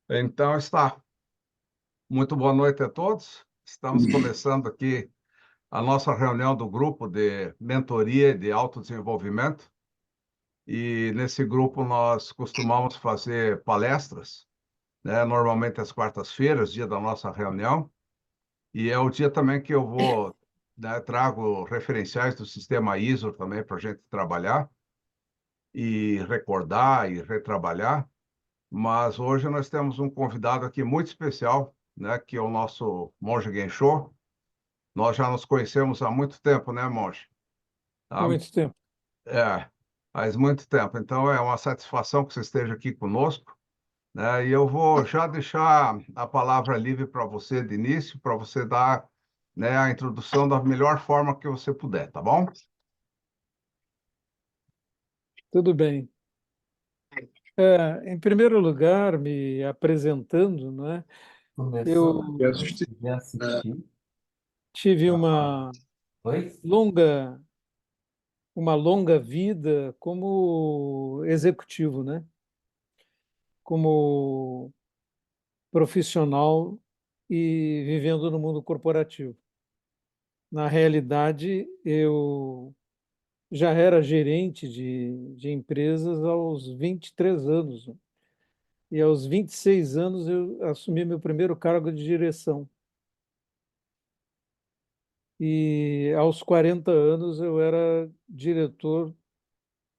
Então está. Muito boa noite a todos. Estamos começando aqui a nossa reunião do grupo de mentoria e de autodesenvolvimento. E nesse grupo nós costumamos fazer palestras, né? Normalmente às quartas-feiras, dia da nossa reunião. E é o dia também que eu vou, né, trago referenciais do sistema ISO também para a gente trabalhar e recordar e retrabalhar. Mas hoje nós temos um convidado aqui muito especial, né, que é o nosso Monge Genshou. Nós já nos conhecemos há muito tempo, né, Monge? Há Há- muito tempo. É, faz muito tempo. Então é uma satisfação que você esteja aqui conosco, né? E eu vou já deixar a palavra livre para você de início, para você dar, né, a introdução da melhor forma que você puder, tá bom? Tudo bem. Em primeiro lugar, me apresentando, não é? Começou? Eu Já assisti? tive Oi? longa, uma longa vida como executivo, né? Como profissional e vivendo no mundo corporativo. Na realidade, eu já era gerente de empresas aos 23 anos. E aos 26 anos eu assumi meu primeiro cargo de direção. E aos 40 anos eu era diretor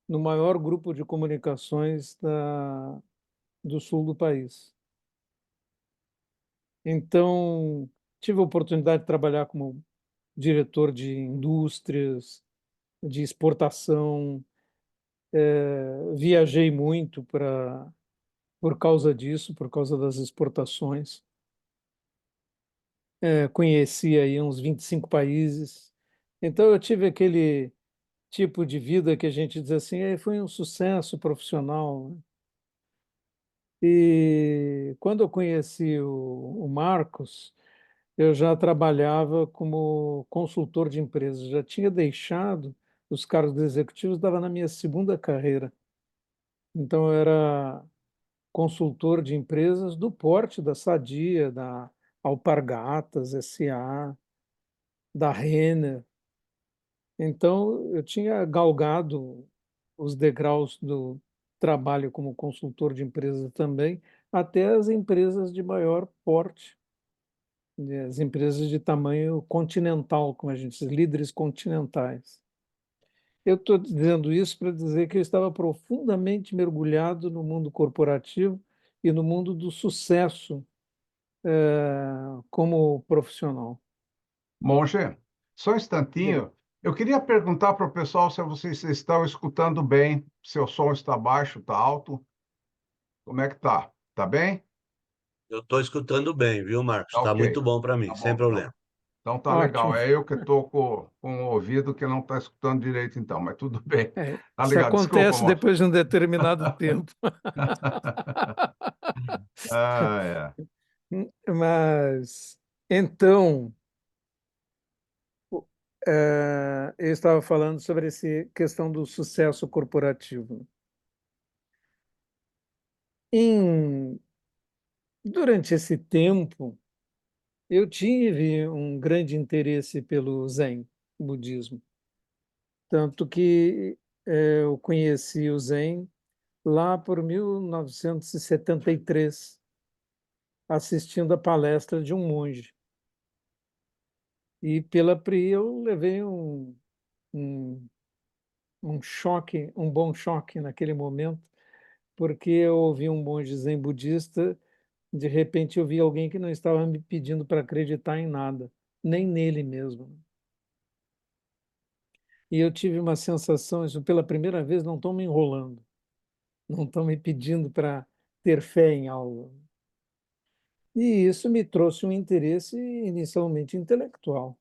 no maior grupo de comunicações do sul do país. Então, tive a oportunidade de trabalhar como diretor de indústrias, de exportação, viajei muito por causa disso, por causa das exportações. Conheci aí uns 25 países. Então, eu tive aquele tipo de vida que a gente diz assim, foi um sucesso profissional, né? E quando eu conheci o Marcos, eu já trabalhava como consultor de empresas, já tinha deixado os cargos executivos, estava na minha segunda carreira. Então, eu era consultor de empresas do porte da Sadia, da Alpargatas S.A., da Renner. Então, eu tinha galgado os degraus do trabalho como consultor de empresas também, até as empresas de maior porte, né, as empresas de tamanho continental, como a gente diz, líderes continentais. Eu estou dizendo isso para dizer que eu estava profundamente mergulhado no mundo corporativo e no mundo do sucesso, como profissional. Monge, só um Diga. instantinho. Eu queria perguntar para o pessoal se vocês estão escutando bem, se o som está baixo, está alto. Como é que tá? Tá bem? Eu estou escutando bem, viu, Marcos? Tá Está ok. muito bom para mim, Tá sem bom. problema. Então tá legal. Ótimo. É eu que estou com o ouvido que não está escutando direito, então, mas tudo bem. Tá Isso legal. Desculpa, acontece moço. depois de um determinado tempo. Ah, é. Mas, então, eu estava falando sobre essa questão do sucesso corporativo. Em, Durante esse tempo, eu tive um grande interesse pelo Zen, budismo. Tanto que eu conheci o Zen lá por 1973, assistindo a palestra de um monge. E pela PRI eu levei um, um choque, um bom choque naquele momento, porque eu ouvi um monge zen budista, de repente eu vi alguém que não estava me pedindo para acreditar em nada, nem nele mesmo. E eu tive uma sensação, isso pela primeira vez, não estão me enrolando, não estão me pedindo para ter fé em algo. E isso me trouxe um interesse inicialmente intelectual.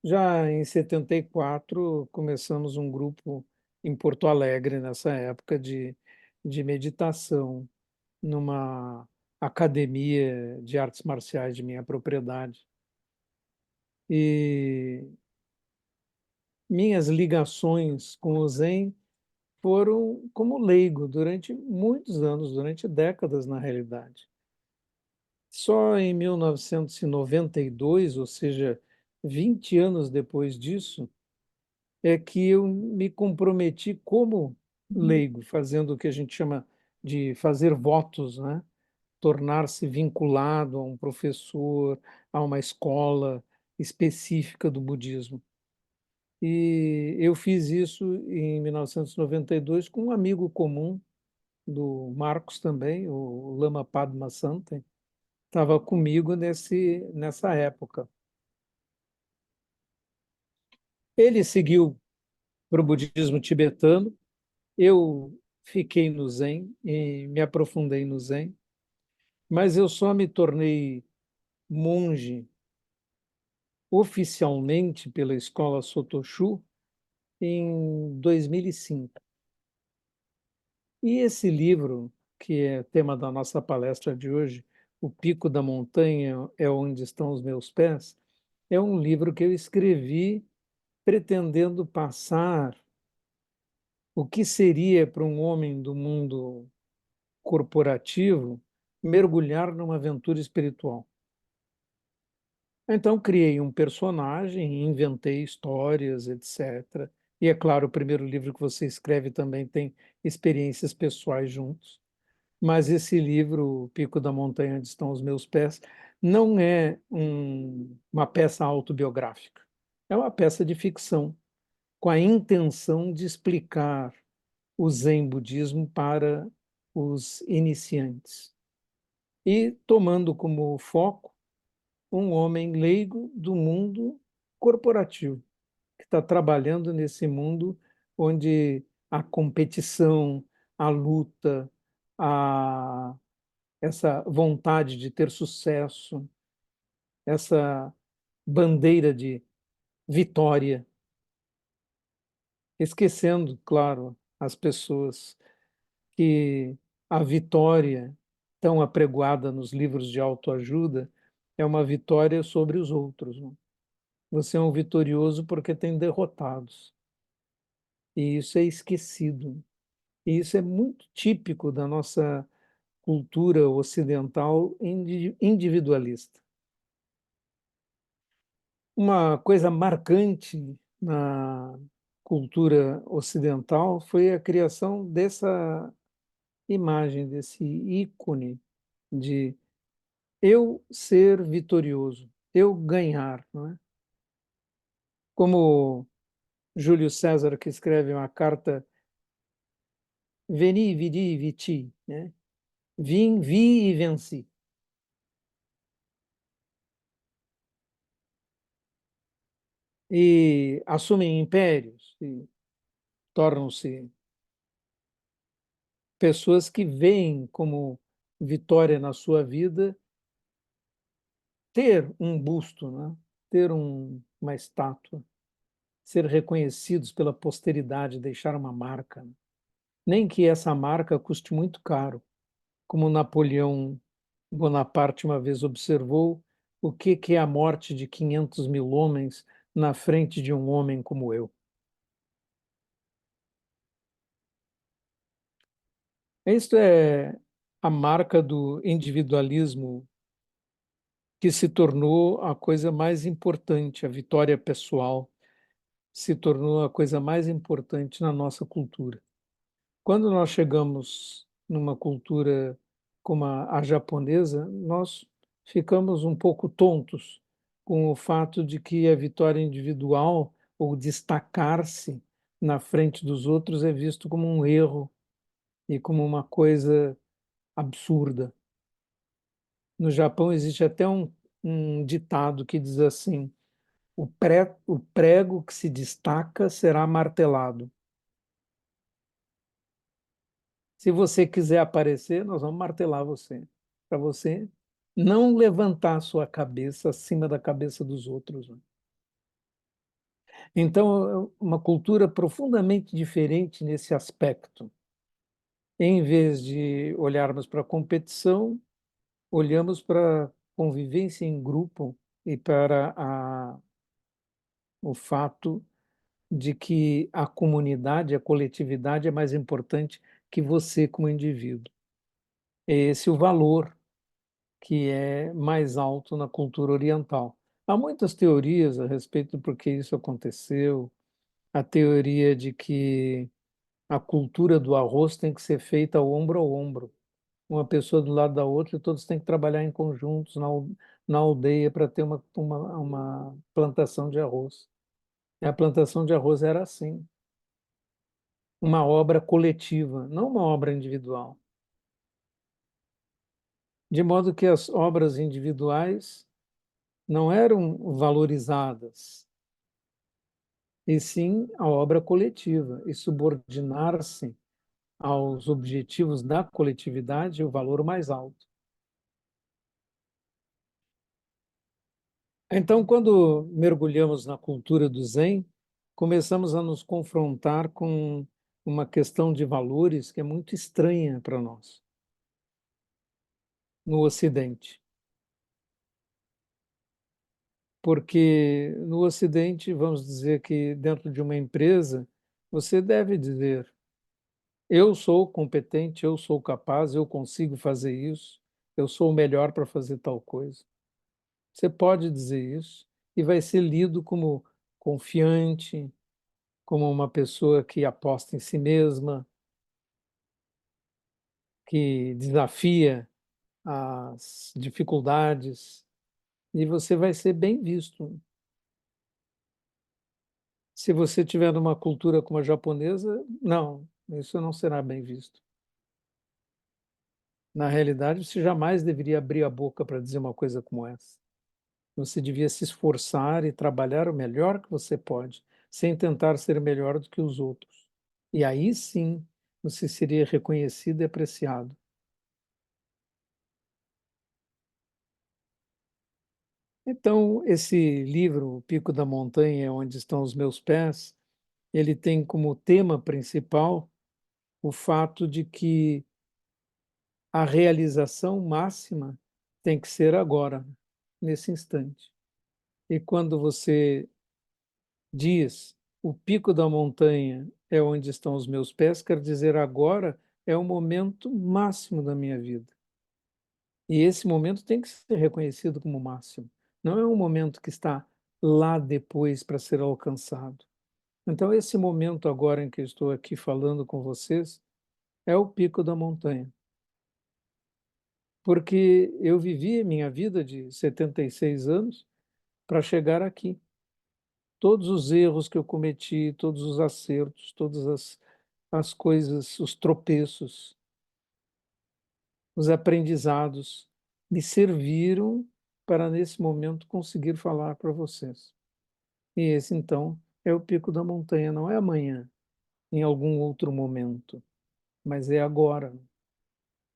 Já em 74, começamos um grupo em Porto Alegre, nessa época, de meditação, numa academia de artes marciais de minha propriedade. E minhas ligações com o Zen foram como leigo durante muitos anos, durante décadas, na realidade. Só em 1992, ou seja, 20 anos depois disso, é que eu me comprometi como leigo, fazendo o que a gente chama de fazer votos, né? Tornar-se vinculado a um professor, a uma escola específica do budismo. E eu fiz isso em 1992 com um amigo comum do Marcos também, o Lama Padma Santen, estava comigo nessa época. Ele seguiu para o budismo tibetano, eu fiquei no Zen e me aprofundei no Zen, mas eu só me tornei monge oficialmente pela escola Sotoshu em 2005. E esse livro, que é tema da nossa palestra de hoje, O Pico da Montanha é onde estão os meus pés, é um livro que eu escrevi pretendendo passar o que seria para um homem do mundo corporativo mergulhar numa aventura espiritual. Então, criei um personagem, inventei histórias, etc. E, é claro, o primeiro livro que você escreve também tem experiências pessoais juntos. Mas esse livro, O Pico da Montanha Onde Estão os Meus Pés, não é uma peça autobiográfica. É uma peça de ficção, com a intenção de explicar o Zen budismo para os iniciantes. E tomando como foco um homem leigo do mundo corporativo, que está trabalhando nesse mundo onde a competição, a luta, essa vontade de ter sucesso, essa bandeira de vitória, esquecendo, claro, as pessoas que a vitória tão apregoada nos livros de autoajuda é uma vitória sobre os outros, né? Você é um vitorioso porque tem derrotados. E isso é esquecido. E isso é muito típico da nossa cultura ocidental individualista. Uma coisa marcante na cultura ocidental foi a criação dessa imagem, desse ícone de eu ser vitorioso, eu ganhar, não é? Como Júlio César, que escreve uma carta Veni, vidi, vici, né? Vim, vi e venci. E assumem impérios, e tornam-se pessoas que veem como vitória na sua vida ter um busto, né? Ter uma estátua, ser reconhecidos pela posteridade, deixar uma marca, né? Nem que essa marca custe muito caro, como Napoleão Bonaparte uma vez observou, o que é a morte de 500 mil homens na frente de um homem como eu. Isto é a marca do individualismo que se tornou a coisa mais importante, a vitória pessoal se tornou a coisa mais importante na nossa cultura. Quando nós chegamos numa cultura como a japonesa, nós ficamos um pouco tontos com o fato de que a vitória individual ou destacar-se na frente dos outros é visto como um erro e como uma coisa absurda. No Japão existe até um ditado que diz assim: o prego que se destaca será martelado. Se você quiser aparecer, nós vamos martelar você, para você não levantar a sua cabeça acima da cabeça dos outros, né? Então, é uma cultura profundamente diferente nesse aspecto. Em vez de olharmos para a competição, olhamos para a convivência em grupo e para o fato de que a comunidade, a coletividade é mais importante que você como indivíduo. É esse o valor que é mais alto na cultura oriental. Há muitas teorias a respeito do porquê isso aconteceu. A teoria de que a cultura do arroz tem que ser feita ao ombro a ombro, uma pessoa do lado da outra, e todos têm que trabalhar em conjuntos na aldeia para ter uma plantação de arroz. E a plantação de arroz era assim, uma obra coletiva, não uma obra individual. De modo que as obras individuais não eram valorizadas, e sim a obra coletiva, e subordinar-se aos objetivos da coletividade o valor mais alto. Então, quando mergulhamos na cultura do Zen, começamos a nos confrontar com uma questão de valores que é muito estranha para nós, no Ocidente. Porque no Ocidente, vamos dizer que dentro de uma empresa, você deve dizer: eu sou competente, eu sou capaz, eu consigo fazer isso, eu sou o melhor para fazer tal coisa. Você pode dizer isso e vai ser lido como confiante, como uma pessoa que aposta em si mesma, que desafia as dificuldades, e você vai ser bem visto. Se você tiver numa cultura como a japonesa, não, isso não será bem visto. Na realidade, você jamais deveria abrir a boca para dizer uma coisa como essa. Você devia se esforçar e trabalhar o melhor que você pode, sem tentar ser melhor do que os outros. E aí sim, você seria reconhecido e apreciado. Então, esse livro, O Pico da Montanha, Onde Estão os Meus Pés, ele tem como tema principal o fato de que a realização máxima tem que ser agora, nesse instante. E quando você diz o pico da montanha é onde estão os meus pés, quer dizer agora é o momento máximo da minha vida. E esse momento tem que ser reconhecido como máximo. Não é um momento que está lá depois para ser alcançado. Então, esse momento agora em que eu estou aqui falando com vocês é o pico da montanha. Porque eu vivi minha vida de 76 anos para chegar aqui. Todos os erros que eu cometi, todos os acertos, todas as coisas, os tropeços, os aprendizados me serviram para, nesse momento, conseguir falar para vocês. E esse, então, é o pico da montanha, não é amanhã, em algum outro momento, mas é agora.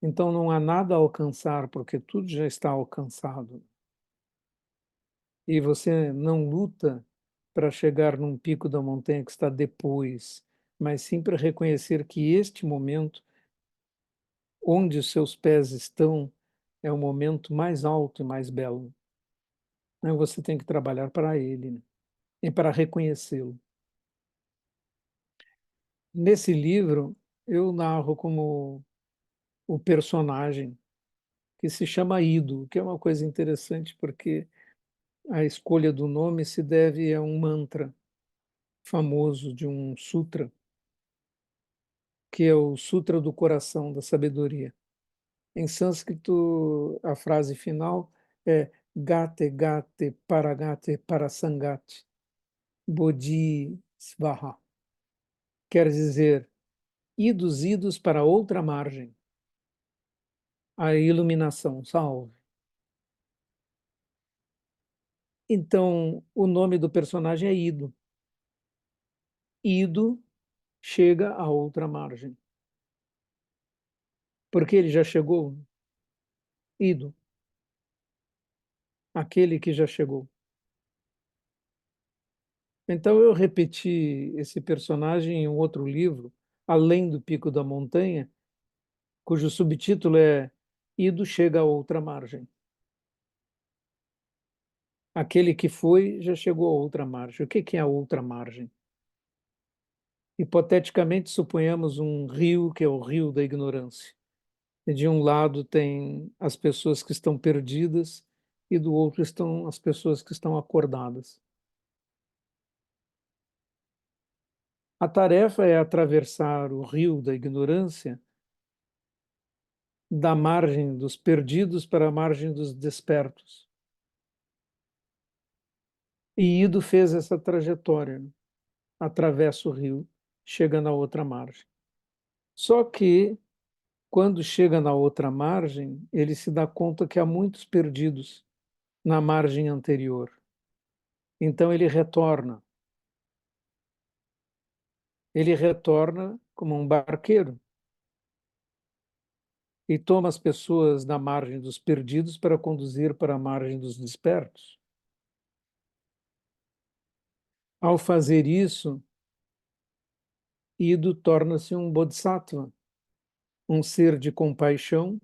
Então não há nada a alcançar, porque tudo já está alcançado. E você não luta para chegar num pico da montanha que está depois, mas sim para reconhecer que este momento, onde os seus pés estão, é o momento mais alto e mais belo. Então você tem que trabalhar para ele, né? E para reconhecê-lo. Nesse livro, eu narro como o personagem que se chama Ido, que é uma coisa interessante porque a escolha do nome se deve a um mantra famoso de um sutra, que é o Sutra do Coração da Sabedoria. Em sânscrito, a frase final é Gate Gate Paragate Parasangate Bodhisvaha. Quer dizer, idos para outra margem, a iluminação, salve. Então, o nome do personagem é Ido. Ido chega a outra margem. Porque ele já chegou, Ido, aquele que já chegou. Então eu repeti esse personagem em um outro livro, Além do Pico da Montanha, cujo subtítulo é Ido chega a outra margem. Aquele que foi já chegou a outra margem. O que é a outra margem? Hipoteticamente, suponhamos um rio que é o rio da ignorância. E de um lado tem as pessoas que estão perdidas e do outro estão as pessoas que estão acordadas. A tarefa é atravessar o rio da ignorância da margem dos perdidos para a margem dos despertos. E Ido fez essa trajetória, né? Atravessa o rio, chega na outra margem. Só que, quando chega na outra margem, ele se dá conta que há muitos perdidos na margem anterior. Então ele retorna. Ele retorna como um barqueiro e toma as pessoas da margem dos perdidos para conduzir para a margem dos despertos. Ao fazer isso, Ido torna-se um bodhisattva, um ser de compaixão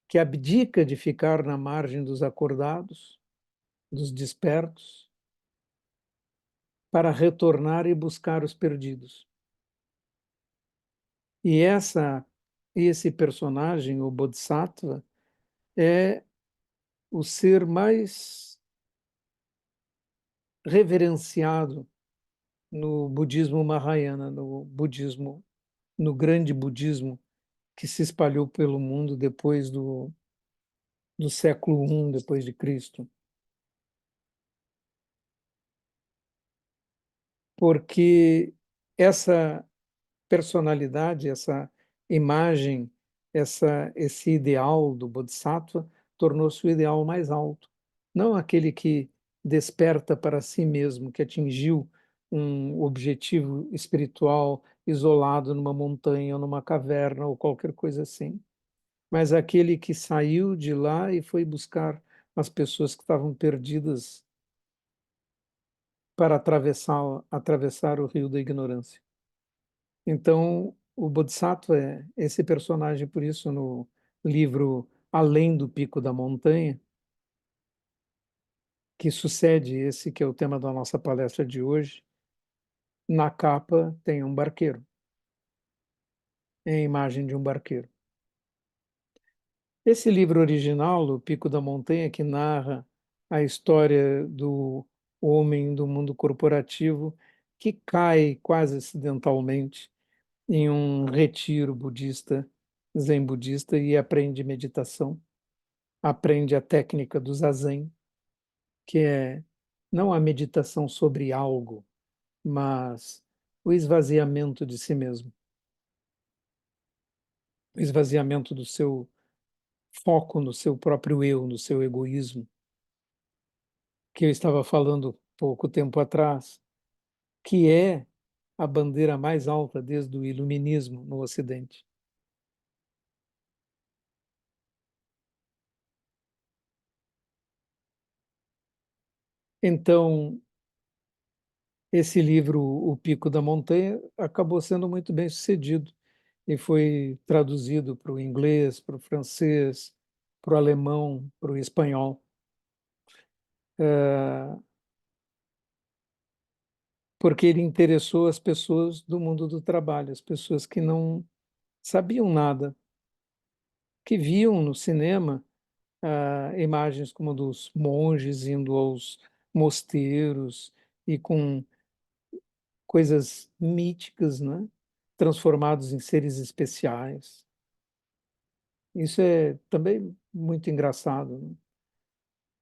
que abdica de ficar na margem dos acordados, dos despertos, para retornar e buscar os perdidos. E esse personagem, o Bodhisattva, é o ser mais reverenciado no budismo Mahayana, no grande budismo que se espalhou pelo mundo depois do século I depois de Cristo. Porque essa personalidade, essa imagem, esse ideal do Bodhisattva tornou-se o ideal mais alto. Não aquele que desperta para si mesmo, que atingiu um objetivo espiritual isolado numa montanha ou numa caverna ou qualquer coisa assim, mas aquele que saiu de lá e foi buscar as pessoas que estavam perdidas para atravessar o rio da ignorância. Então, o Bodhisattva é esse personagem, por isso, no livro Além do Pico da Montanha, que sucede esse que é o tema da nossa palestra de hoje, na capa tem um barqueiro, é a imagem de um barqueiro. Esse livro original, O Pico da Montanha, que narra a história do homem do mundo corporativo que cai quase acidentalmente em um retiro budista, zen budista, e aprende meditação, aprende a técnica do zazen, que é não a meditação sobre algo, mas o esvaziamento de si mesmo, o esvaziamento do seu foco no seu próprio eu, no seu egoísmo, que eu estava falando pouco tempo atrás, que é a bandeira mais alta desde o iluminismo no Ocidente. Então, esse livro, O Pico da Montanha, acabou sendo muito bem sucedido e foi traduzido para o inglês, para o francês, para o alemão, para o espanhol. Porque ele interessou as pessoas do mundo do trabalho, as pessoas que não sabiam nada, que viam no cinema imagens como dos monges indo aos mosteiros e com coisas míticas, né? Transformados em seres especiais. Isso é também muito engraçado, né?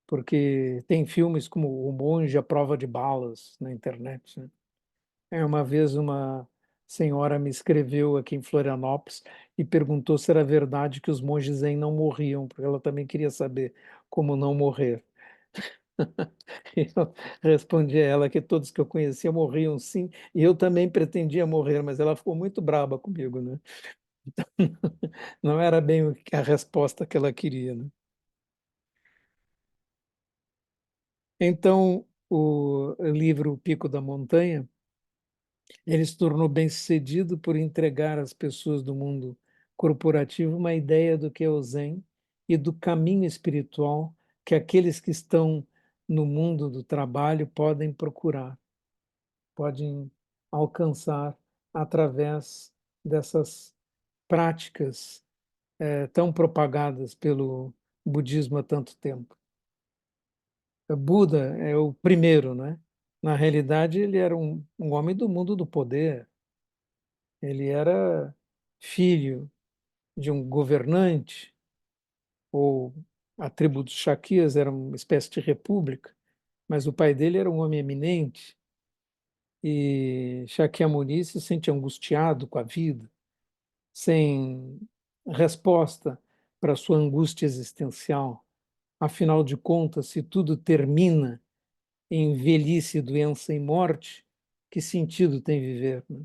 Porque tem filmes como O Monge à Prova de Balas na internet, né? Uma vez uma senhora me escreveu aqui em Florianópolis e perguntou se era verdade que os monges zen não morriam, porque ela também queria saber como não morrer. Eu respondi a ela que todos que eu conhecia morriam sim, e eu também pretendia morrer, mas ela ficou muito braba comigo, né? Não era bem a resposta que ela queria, né? Então, o livro O Pico da Montanha, ele se tornou bem-sucedido por entregar às pessoas do mundo corporativo uma ideia do que é o Zen e do caminho espiritual que aqueles que estão no mundo do trabalho podem procurar, podem alcançar através dessas práticas tão propagadas pelo budismo há tanto tempo. O Buda é o primeiro, né? Na realidade, ele era um homem do mundo do poder. Ele era filho de um governante, ou a tribo dos Shakyas era uma espécie de república, mas o pai dele era um homem eminente, e Shakyamuni se sente angustiado com a vida, sem resposta para sua angústia existencial. Afinal de contas, se tudo termina em velhice, doença e morte, que sentido tem viver, né?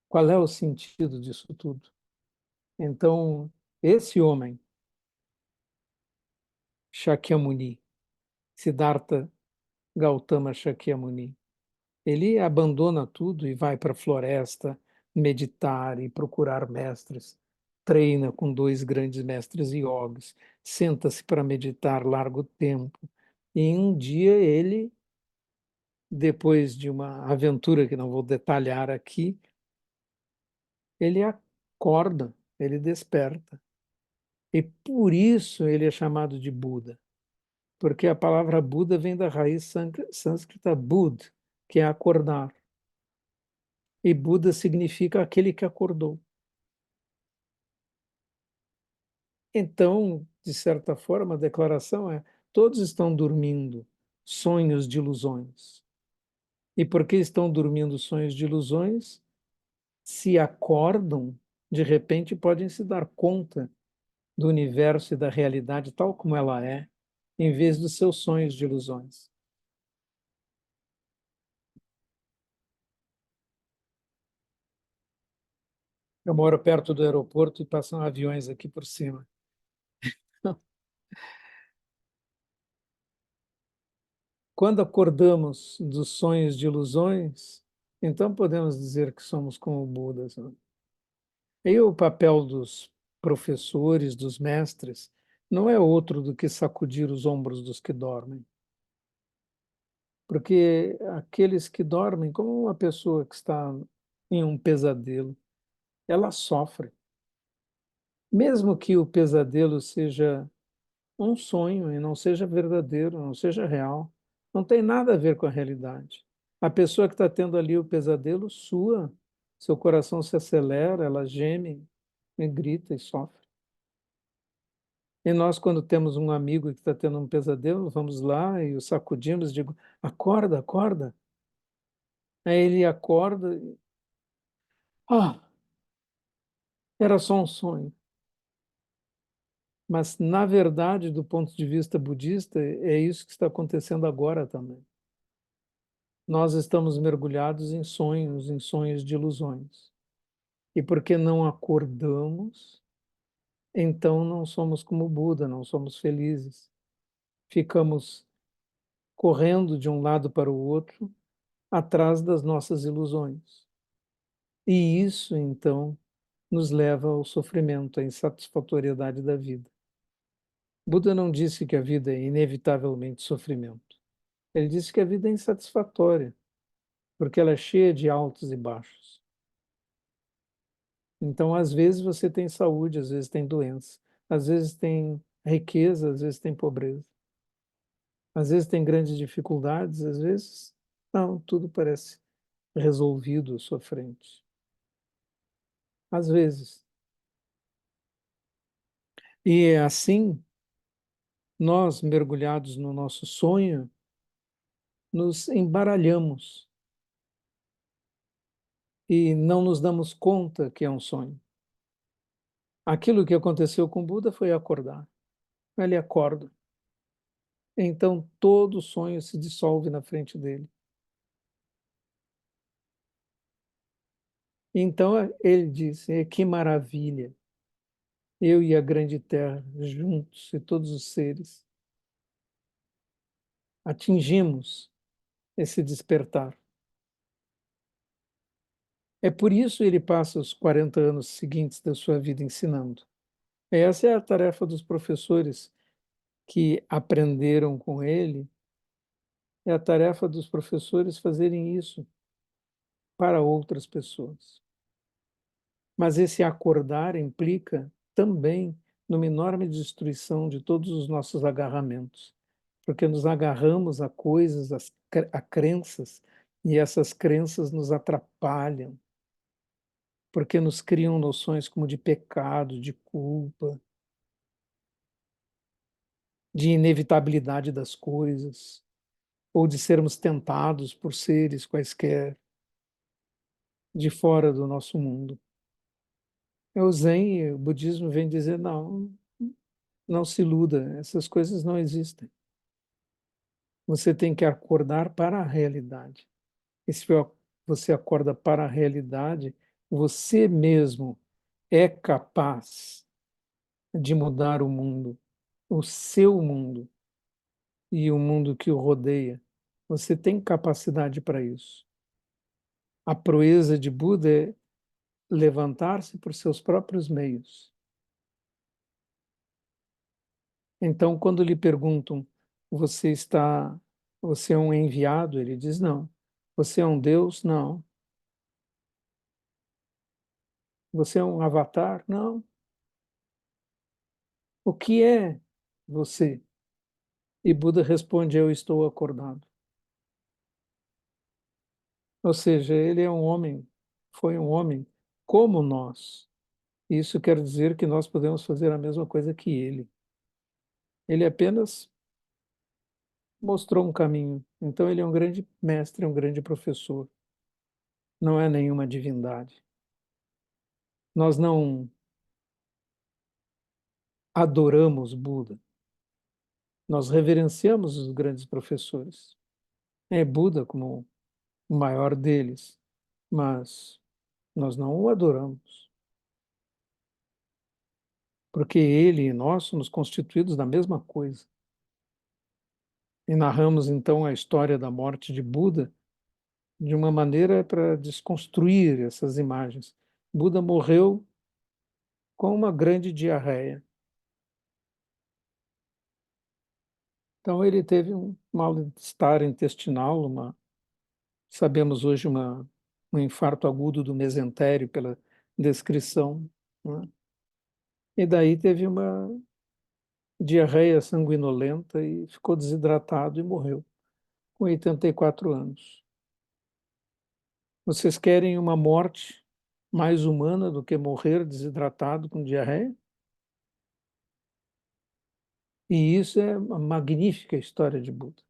Qual é o sentido disso tudo? Então, esse homem, Shakyamuni, Siddhartha Gautama Shakyamuni, ele abandona tudo e vai para a floresta meditar e procurar mestres. Treina com dois grandes mestres yogis, senta-se para meditar largo tempo. E um dia ele, depois de uma aventura que não vou detalhar aqui, ele acorda, ele desperta. E por isso ele é chamado de Buda, porque a palavra Buda vem da raiz sânscrita Bud, que é acordar. E Buda significa aquele que acordou. Então, de certa forma, a declaração é: todos estão dormindo sonhos de ilusões. E porque estão dormindo sonhos de ilusões, se acordam, de repente podem se dar conta do universo e da realidade tal como ela é, em vez dos seus sonhos de ilusões. Eu moro perto do aeroporto e passam aviões aqui por cima. Quando acordamos dos sonhos de ilusões, então podemos dizer que somos como Budas, né? E o papel dos professores, dos mestres, não é outro do que sacudir os ombros dos que dormem. Porque aqueles que dormem, como uma pessoa que está em um pesadelo, ela sofre. Mesmo que o pesadelo seja um sonho e não seja verdadeiro, não seja real, não tem nada a ver com a realidade. A pessoa que está tendo ali o pesadelo sua, seu coração se acelera, ela geme, e grita e sofre. E nós, quando temos um amigo que está tendo um pesadelo, vamos lá e o sacudimos, digo, acorda, acorda. Aí ele acorda, ah, era só um sonho. Mas, na verdade, do ponto de vista budista, é isso que está acontecendo agora também. Nós estamos mergulhados em sonhos de ilusões. E porque não acordamos, então não somos como Buda, não somos felizes. Ficamos correndo de um lado para o outro, atrás das nossas ilusões. E isso, então, nos leva ao sofrimento, à insatisfatoriedade da vida. Buda não disse que a vida é inevitavelmente sofrimento. Ele disse que a vida é insatisfatória, porque ela é cheia de altos e baixos. Então, às vezes você tem saúde, às vezes tem doença, às vezes tem riqueza, às vezes tem pobreza, às vezes tem grandes dificuldades, às vezes não, tudo parece resolvido à sua frente. Às vezes. E é assim, nós, mergulhados no nosso sonho, nos embaralhamos e não nos damos conta que é um sonho. Aquilo que aconteceu com Buda foi acordar. Ele acorda. Então todo sonho se dissolve na frente dele. Então ele disse: que maravilha! Eu e a grande terra, juntos, e todos os seres, atingimos esse despertar. É por isso ele passa os 40 anos seguintes da sua vida ensinando. Essa é a tarefa dos professores que aprenderam com ele, é a tarefa dos professores fazerem isso. para outras pessoas. Mas esse acordar implica também numa enorme destruição de todos os nossos agarramentos, porque nos agarramos a coisas, a crenças, e essas crenças nos atrapalham, porque nos criam noções como de pecado, de culpa, de inevitabilidade das coisas, ou de sermos tentados por seres quaisquer de fora do nosso mundo. O Zen e o budismo vêm dizer, não, não se iluda, essas coisas não existem. Você tem que acordar para a realidade. E se você acorda para a realidade, você mesmo é capaz de mudar o mundo, o seu mundo e o mundo que o rodeia. Você tem capacidade para isso. A proeza de Buda é levantar-se por seus próprios meios. Então, quando lhe perguntam, você é um enviado? Ele diz, não. Você é um Deus? Não. Você é um avatar? Não. O que é você? E Buda responde, eu estou acordado. Ou seja, ele é um homem, foi um homem como nós. Isso quer dizer que nós podemos fazer a mesma coisa que ele. Ele apenas mostrou um caminho. Então, ele é um grande mestre, um grande professor. Não é nenhuma divindade. Nós não adoramos Buda. Nós reverenciamos os grandes professores. É Buda como o maior deles, mas nós não o adoramos, porque ele e nós somos constituídos da mesma coisa. E narramos então a história da morte de Buda de uma maneira para desconstruir essas imagens. Buda morreu com uma grande diarreia. Então ele teve um mal-estar intestinal, sabemos hoje um infarto agudo do mesentério pela descrição, né? E daí teve uma diarreia sanguinolenta e ficou desidratado e morreu com 84 anos. Vocês querem uma morte mais humana do que morrer desidratado com diarreia? E isso é uma magnífica história de Buda,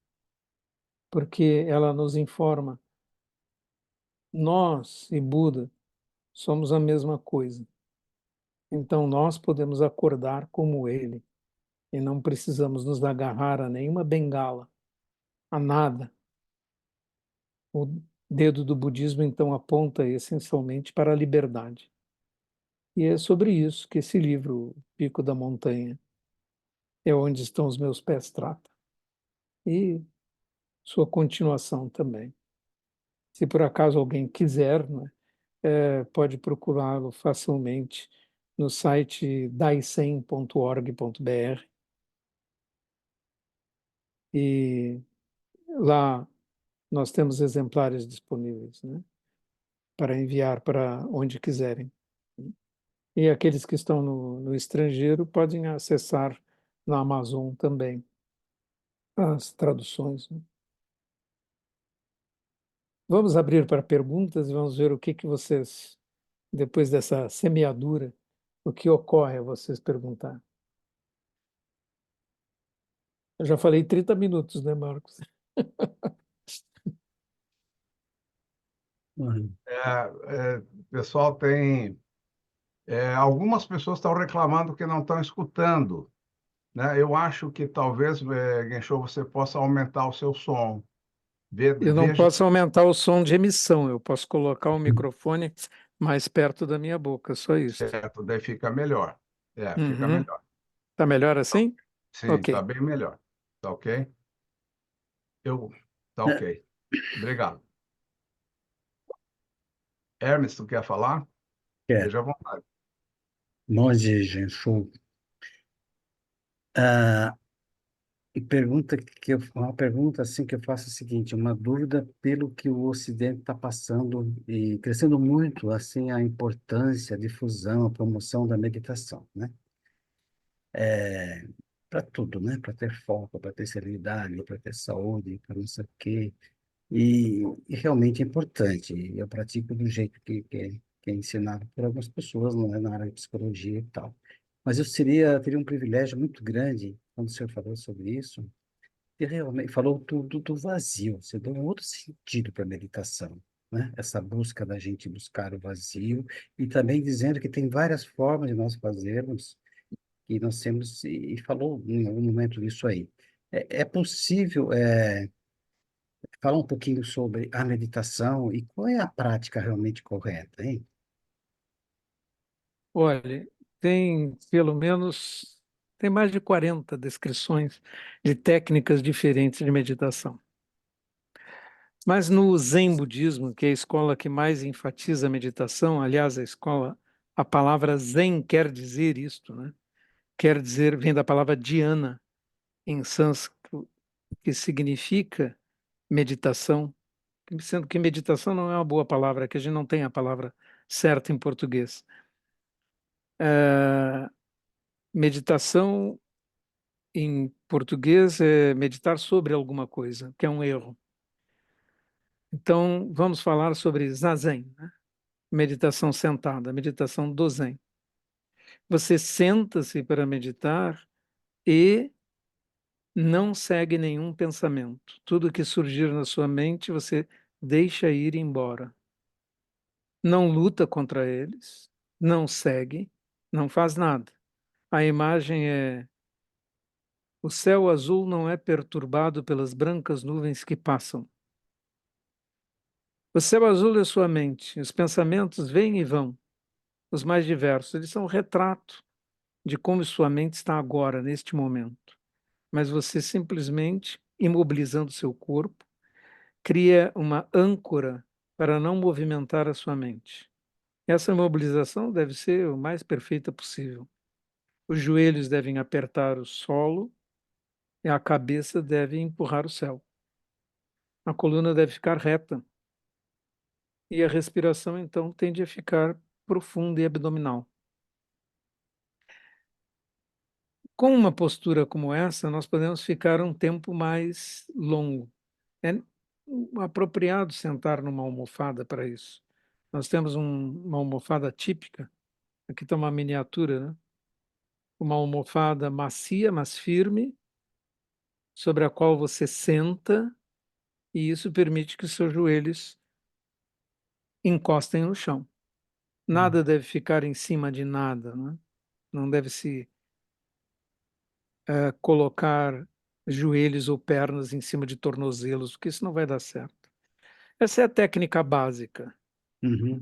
porque ela nos informa, nós e Buda somos a mesma coisa. Então nós podemos acordar como ele e não precisamos nos agarrar a nenhuma bengala, a nada. O dedo do budismo então aponta essencialmente para a liberdade. E é sobre isso que esse livro, Pico da Montanha, é onde estão os meus pés trata. E sua continuação também. Se por acaso alguém quiser, né, pode procurá-lo facilmente no site daisen.org.br e lá nós temos exemplares disponíveis, né, para enviar para onde quiserem. E aqueles que estão no estrangeiro podem acessar na Amazon também as traduções, né? Vamos abrir para perguntas e vamos ver o que vocês, depois dessa semeadura, o que ocorre a vocês perguntar. Eu já falei 30 minutos, né, Marcos? Pessoal, algumas pessoas estão reclamando que não estão escutando, né? Eu acho que talvez, Gensho, você possa aumentar o seu som. Eu não Veja posso aumentar o som de emissão, eu posso colocar o microfone mais perto da minha boca, só isso. certo, daí fica melhor. Fica Uhum. melhor. Tá melhor assim? Sim, está Ok. bem melhor. Tá ok? Tá ok. Obrigado. Hermes, tu quer falar? Quero. Esteja à vontade. Bom dia, gente. Uma pergunta assim que eu faço é o seguinte, uma dúvida pelo que o Ocidente está passando e crescendo muito assim a importância, a difusão, a promoção da meditação, né? Para tudo, né? Para ter foco, para ter serenidade, para ter saúde, para não sei o quê. E realmente é importante. Eu pratico do jeito que é ensinado por algumas pessoas, não é na área de psicologia e tal. Mas teria um privilégio muito grande quando o senhor falou sobre isso. E realmente falou tudo do vazio, você deu um outro sentido para a meditação, né? Essa busca da gente buscar o vazio e também dizendo que tem várias formas de nós fazermos e nós temos, e falou em algum momento disso aí. É possível falar um pouquinho sobre a meditação e qual é a prática realmente correta, hein? Olha, tem mais de 40 descrições de técnicas diferentes de meditação. Mas no Zen budismo, que é a escola que mais enfatiza a meditação, aliás, a palavra Zen quer dizer isto, né? Quer dizer, vem da palavra dhyana, em sânscrito, que significa meditação, sendo que meditação não é uma boa palavra, que a gente não tem a palavra certa em português. Meditação em português é meditar sobre alguma coisa, que é um erro. Então, vamos falar sobre Zazen, né? Meditação sentada, meditação do Zen. Você senta-se para meditar e não segue nenhum pensamento. Tudo que surgir na sua mente, você deixa ir embora. Não luta contra eles, não segue, não faz nada. A imagem é: o céu azul não é perturbado pelas brancas nuvens que passam. O céu azul é sua mente, os pensamentos vêm e vão, os mais diversos. Eles são um retrato de como sua mente está agora, neste momento. Mas você simplesmente, imobilizando seu corpo, cria uma âncora para não movimentar a sua mente. Essa mobilização deve ser o mais perfeita possível. Os joelhos devem apertar o solo e a cabeça deve empurrar o céu. A coluna deve ficar reta e a respiração, então, tende a ficar profunda e abdominal. Com uma postura como essa, nós podemos ficar um tempo mais longo. É apropriado sentar numa almofada para isso. Nós temos uma almofada típica, aqui está uma miniatura, né? Uma almofada macia, mas firme, sobre a qual você senta, e isso permite que os seus joelhos encostem no chão. Nada deve ficar em cima de nada, né? Não deve se colocar joelhos ou pernas em cima de tornozelos, porque isso não vai dar certo. Essa é a técnica básica. Uhum,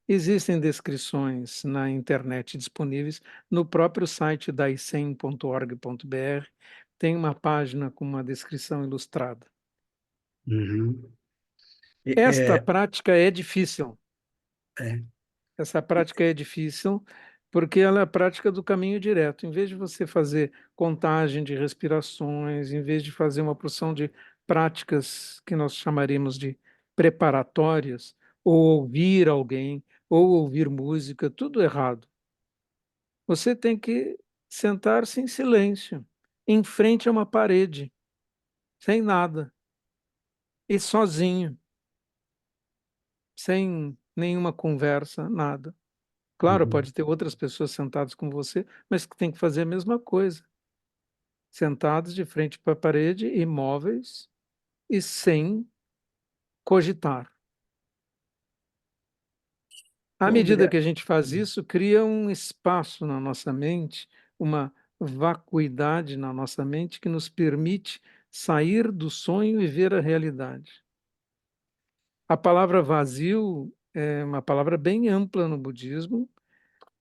Existem descrições na internet disponíveis no próprio site da icem.org.br. Tem uma página com uma descrição ilustrada. uhum. E- Esta É, prática é difícil. é, Essa prática é difícil porque ela é a prática do caminho direto. Em vez de você fazer contagem de respirações, em vez de fazer uma porção de práticas que nós chamaríamos de preparatórias, ou ouvir alguém, ou ouvir música, tudo errado. Você tem que sentar-se em silêncio, em frente a uma parede, sem nada, e sozinho, sem nenhuma conversa, nada. Claro, uhum. pode ter outras pessoas sentadas com você, mas que tem que fazer a mesma coisa. Sentados de frente para a parede, imóveis e sem cogitar. À Ô, medida que Guilherme, a gente faz isso, cria um espaço na nossa mente, uma vacuidade na nossa mente que nos permite sair do sonho e ver a realidade. A palavra vazio é uma palavra bem ampla no budismo,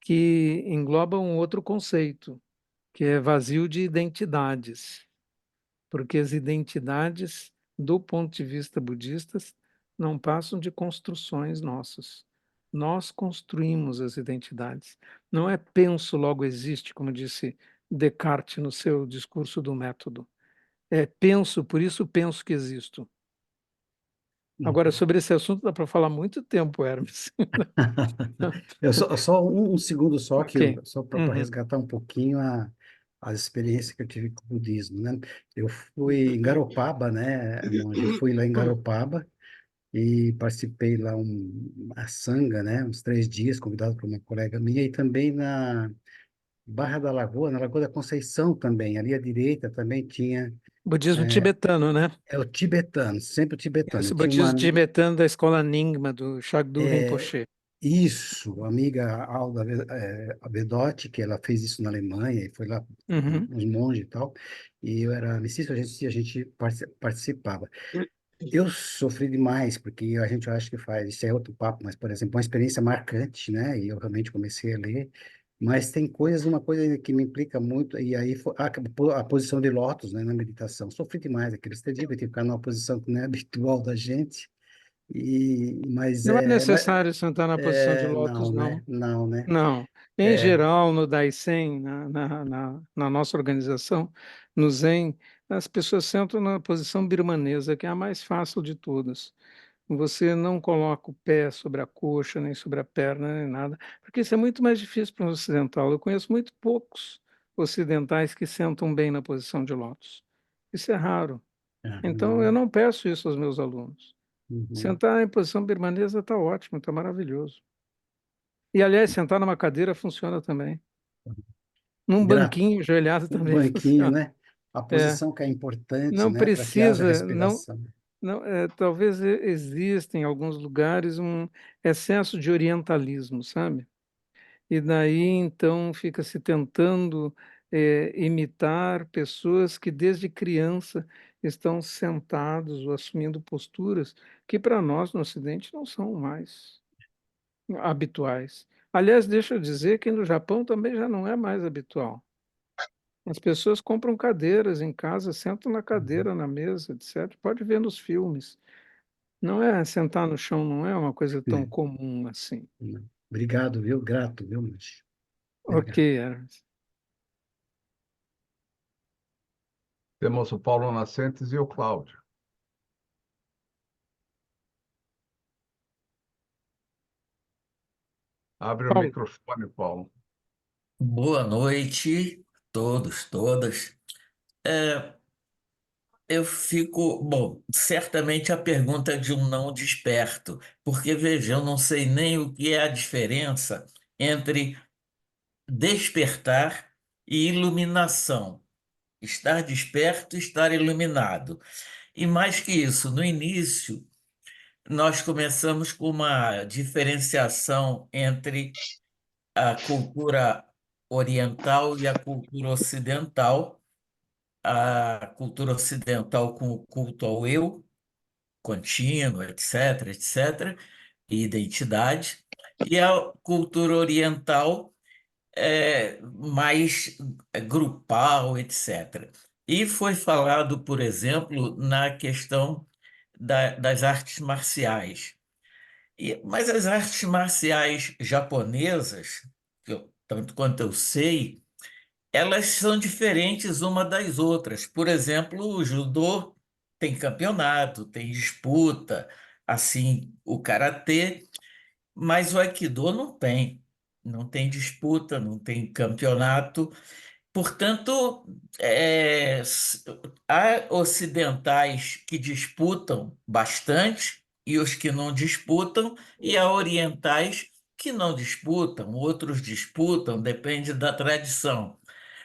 que engloba um outro conceito, que é vazio de identidades, porque as identidades, do ponto de vista budista, não passam de construções nossas. Nós construímos as identidades. Não é penso, logo existe, como disse Descartes no seu discurso do método. Penso, por isso penso que existo. Agora, sobre esse assunto dá para falar muito tempo, Hermes. Só um segundo só, Ok. só para Uhum. resgatar um pouquinho as experiências que eu tive com o budismo, né? Eu fui em Garopaba, né, monge? Eu fui lá em Garopaba e participei lá uma sanga, né, uns 3 dias, convidado por uma colega minha, e também na Barra da Lagoa, na Lagoa da Conceição também, ali à direita também tinha, Budismo é, tibetano, né? é o tibetano, sempre o tibetano. Esse Eu tinha uma, budismo tibetano da escola Nyingma, do Shagdu é, Rinpoche. isso, a amiga Alda Vedotti, que ela fez isso na Alemanha, e foi lá Uhum. uns monges e tal, e eu era mestiço, a gente participava. Eu sofri demais, porque a gente acha que faz, isso é outro papo, mas, por exemplo, uma experiência marcante, né? E eu realmente comecei a ler, mas tem coisas, uma coisa que me implica muito, e aí foi a posição de lótus, né, na meditação. Sofri demais aqueles 3 dias, eu tive que ficar numa posição que não é habitual da gente, Não é necessário sentar na posição de não, lótus, né? não. Não, né? Não. Em É, geral, no Daisen, na nossa organização, no Zen, as pessoas sentam na posição birmanesa, que é a mais fácil de todas. Você não coloca o pé sobre a coxa, nem sobre a perna, nem nada, porque isso é muito mais difícil para um ocidental. Eu conheço muito poucos ocidentais que sentam bem na posição de lótus. Isso é raro. Então, eu não, não peço isso aos meus alunos. uhum, Sentar em posição birmanesa está ótimo, está maravilhoso. E, aliás, sentar numa cadeira funciona também. Num grato, banquinho ajoelhado um também banquinho, funciona. né? A É, posição que é importante, não né? Para que haja precisa, não, respiração. não, talvez exista em alguns lugares um excesso de orientalismo, sabe? E daí então fica se tentando imitar pessoas que desde criança estão sentados ou assumindo posturas que para nós no Ocidente não são mais habituais. Aliás, deixa eu dizer que no Japão também já não é mais habitual. As pessoas compram cadeiras em casa, sentam na Uhum, cadeira, na mesa, etc. Pode ver nos filmes. Não é sentar no chão, não é uma coisa tão né? comum assim. Obrigado, viu? Grato, viu, Manchi? Ok, Obrigado. Ernest. Temos o Paulo Nascentes e o Cláudio. Abre o Paulo, microfone, Paulo. Boa noite, todos, todas. É, eu fico, bom, certamente a pergunta é de um não desperto, porque veja, eu não sei nem o que é a diferença entre despertar e iluminação. Estar desperto e estar iluminado. E mais que isso, no início, nós começamos com uma diferenciação entre a cultura oriental e a cultura ocidental. A cultura ocidental com o culto ao eu, contínuo, etc., etc., e identidade, e a cultura oriental mais grupal, etc. E foi falado, por exemplo, na questão das artes marciais. Mas as artes marciais japonesas, tanto quanto eu sei, elas são diferentes uma das outras. Por exemplo, o judô tem campeonato, tem disputa, assim, o karatê, mas o aikido não tem. Não tem disputa, não tem campeonato. Portanto, há ocidentais que disputam bastante e os que não disputam, e há orientais que não disputam, outros disputam, depende da tradição.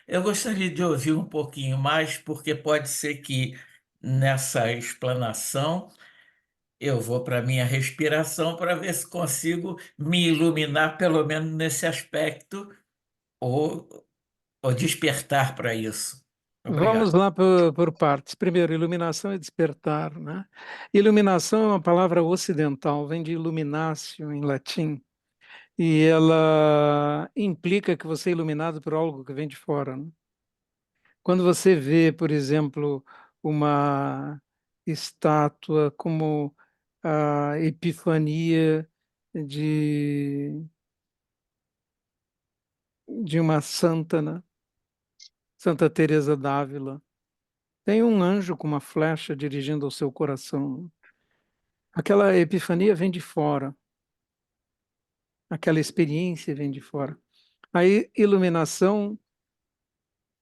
Eu gostaria de ouvir um pouquinho mais, porque pode ser que nessa explanação eu vou para a minha respiração para ver se consigo me iluminar, pelo menos nesse aspecto, ou, ou despertar para isso. vamos Obrigado. lá por partes. Primeiro, iluminação e despertar, né? Iluminação é uma palavra ocidental, vem de illuminatio em latim, e ela implica que você é iluminado por algo que vem de fora, né? Quando você vê, por exemplo, uma estátua como a Epifania de, de uma santa, né? Santa Teresa d'Ávila, tem um anjo com uma flecha dirigindo ao seu coração. Aquela epifania vem de fora, aquela experiência vem de fora. A iluminação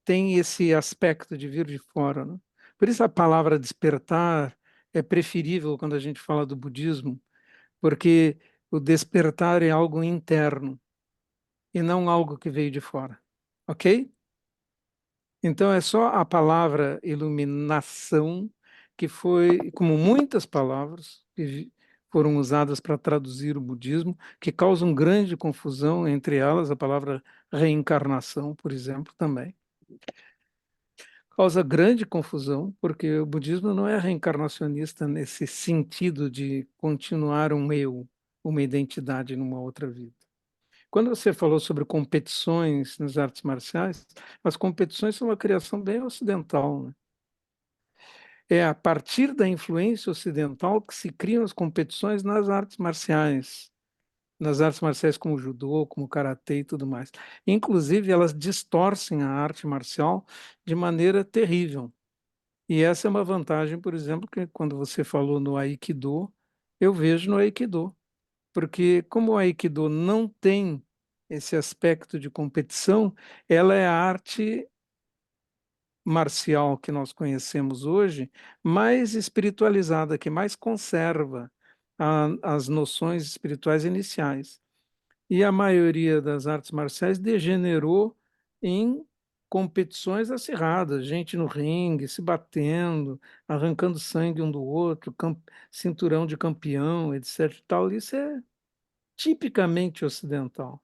tem esse aspecto de vir de fora, né? Por isso a palavra despertar é preferível quando a gente fala do budismo, porque o despertar é algo interno e não algo que veio de fora, ok? Então é só a palavra iluminação que foi, como muitas palavras que foram usadas para traduzir o budismo, que causam grande confusão, entre elas a palavra reencarnação, por exemplo, também. Causa grande confusão, porque o budismo não é reencarnacionista nesse sentido de continuar um eu, uma identidade numa outra vida. Quando você falou sobre competições nas artes marciais, as competições são uma criação bem ocidental, né? É a partir da influência ocidental que se criam as competições nas artes marciais como o judô, como o karatê e tudo mais. Inclusive, elas distorcem a arte marcial de maneira terrível. E essa é uma vantagem, por exemplo, que quando você falou no Aikido, eu vejo no Aikido. Porque como o Aikido não tem esse aspecto de competição, ela é a arte marcial que nós conhecemos hoje, mais espiritualizada, que mais conserva as noções espirituais iniciais. E a maioria das artes marciais degenerou em competições acirradas, gente no ringue, se batendo, arrancando sangue um do outro, cinturão de campeão, etc. e tal. Isso é tipicamente ocidental.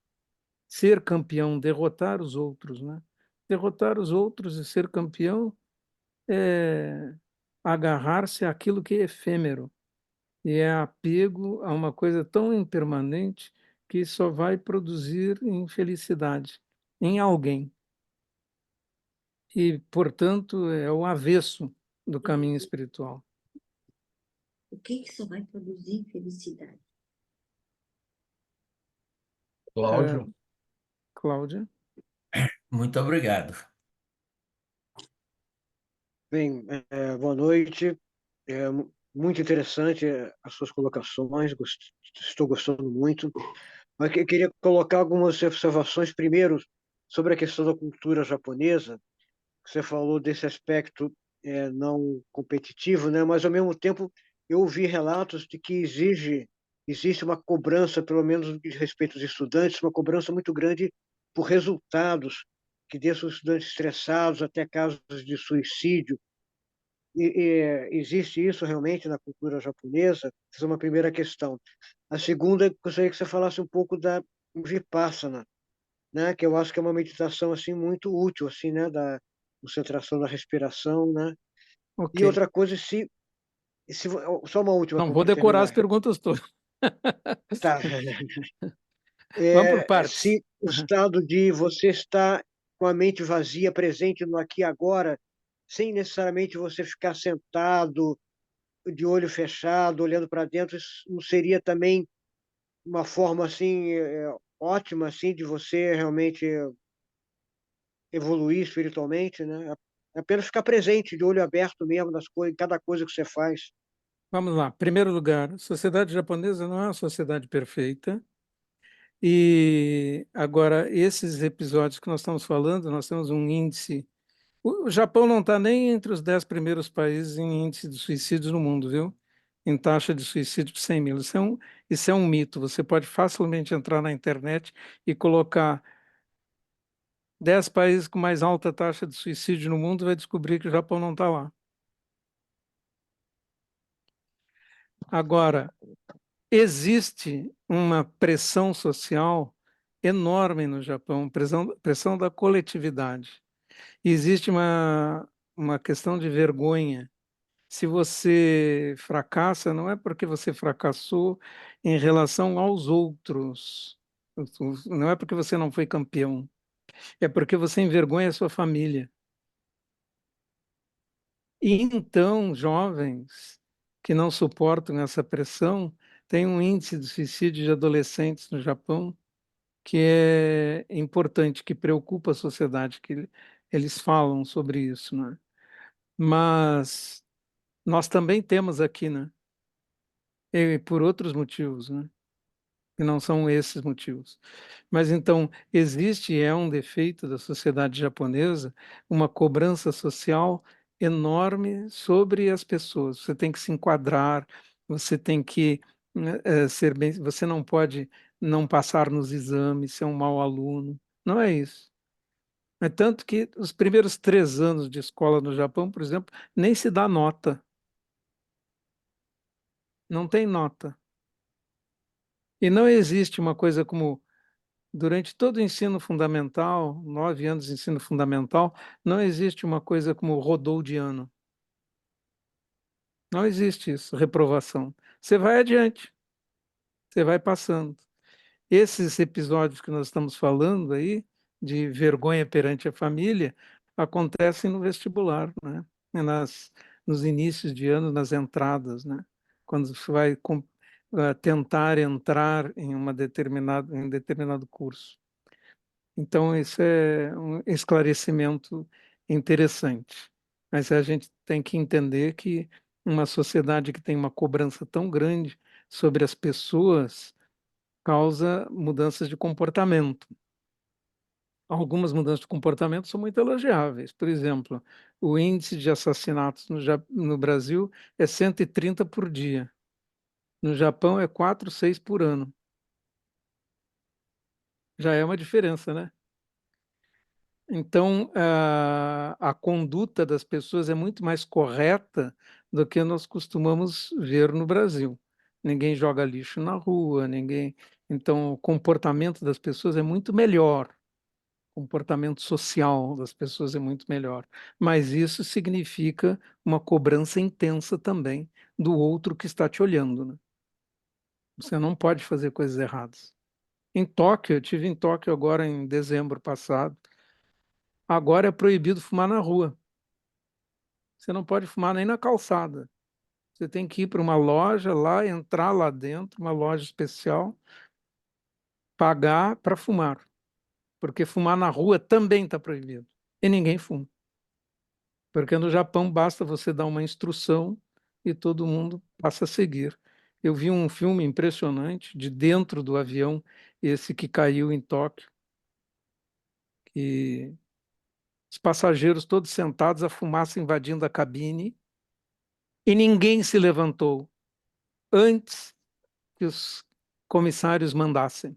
Ser campeão, derrotar os outros, né? Derrotar os outros e ser campeão é agarrar-se àquilo que é efêmero e é apego a uma coisa tão impermanente que só vai produzir infelicidade em alguém. E, portanto, é o avesso do caminho espiritual. O que só vai produzir felicidade? Cláudio, Cláudia? Muito obrigado. Bem, boa noite. Muito interessante as suas colocações, estou gostando muito. Mas eu queria colocar algumas observações, primeiro, sobre a questão da cultura japonesa. Você falou desse aspecto não competitivo, né? Mas, ao mesmo tempo, eu ouvi relatos de que existe uma cobrança, pelo menos no que diz respeito aos estudantes, uma cobrança muito grande por resultados, que deixam os estudantes estressados, até casos de suicídio. Existe isso realmente na cultura japonesa? Essa é uma primeira questão. A segunda, gostaria que você falasse um pouco da Vipassana, né? Que eu acho que é uma meditação assim muito útil, assim, né? Da concentração da respiração, né? E Ok. outra coisa, só uma última Não para vou decorar as terminar. perguntas todas. Tá. Vamos por partes. Se o estado de você estar com a mente vazia, presente no aqui e agora, sem necessariamente você ficar sentado, de olho fechado, olhando para dentro, isso não seria também uma forma assim ótima assim de você realmente evoluir espiritualmente, né? Apenas ficar presente, de olho aberto mesmo nas coisas, em cada coisa que você faz. Vamos lá. Primeiro lugar, a sociedade japonesa não é uma sociedade perfeita. E agora, esses episódios que nós estamos falando, nós temos um índice. O Japão não está nem entre os 10 primeiros países em índice de suicídios no mundo, viu? Em taxa de suicídio por 100 mil. Isso é um mito. Você pode facilmente entrar na internet e colocar 10 países com mais alta taxa de suicídio no mundo e vai descobrir que o Japão não está lá. Agora, existe uma pressão social enorme no Japão, pressão da coletividade. Existe uma questão de vergonha. Se você fracassa, não é porque você fracassou em relação aos outros, não é porque você não foi campeão, é porque você envergonha a sua família. E então, jovens que não suportam essa pressão têm um índice de suicídio de adolescentes no Japão que é importante, que preocupa a sociedade, que eles falam sobre isso, né? Mas nós também temos aqui, né? E por outros motivos, né? Que não são esses motivos. Mas então, existe, é um defeito da sociedade japonesa, uma cobrança social enorme sobre as pessoas. Você tem que se enquadrar, você tem que ser bem, você não pode não passar nos exames, ser um mau aluno. Não é isso. É tanto que os primeiros 3 anos de escola no Japão, por exemplo, nem se dá nota. Não tem nota. E não existe uma coisa como durante todo o ensino fundamental, 9 anos de ensino fundamental, não existe uma coisa como rodou de ano. Não existe isso, reprovação. Você vai adiante, você vai passando. Esses episódios que nós estamos falando aí, de vergonha perante a família, acontecem no vestibular, né? Nos inícios de ano, nas entradas, né? Quando você vai tentar entrar em em um determinado curso. Então, isso é um esclarecimento interessante. Mas a gente tem que entender que uma sociedade que tem uma cobrança tão grande sobre as pessoas causa mudanças de comportamento. Algumas mudanças de comportamento são muito elogiáveis. Por exemplo, o índice de assassinatos no Brasil é 130 por dia. No Japão é 4, 6 por ano. Já é uma diferença, né? Então, a conduta das pessoas é muito mais correta do que nós costumamos ver no Brasil. Ninguém joga lixo na rua, ninguém. Então, o comportamento das pessoas é muito melhor. O comportamento social das pessoas é muito melhor. Mas isso significa uma cobrança intensa também do outro que está te olhando, né? Você não pode fazer coisas erradas. Em Tóquio, eu tive em Tóquio agora em dezembro passado. Agora é proibido fumar na rua. Você não pode fumar nem na calçada. Você tem que ir para uma loja lá, entrar lá dentro, uma loja especial, pagar para fumar. Porque fumar na rua também está proibido. E ninguém fuma. Porque no Japão basta você dar uma instrução e todo mundo passa a seguir. Eu vi um filme impressionante de dentro do avião, esse que caiu em Tóquio, e os passageiros todos sentados, a fumaça invadindo a cabine, e ninguém se levantou antes que os comissários mandassem.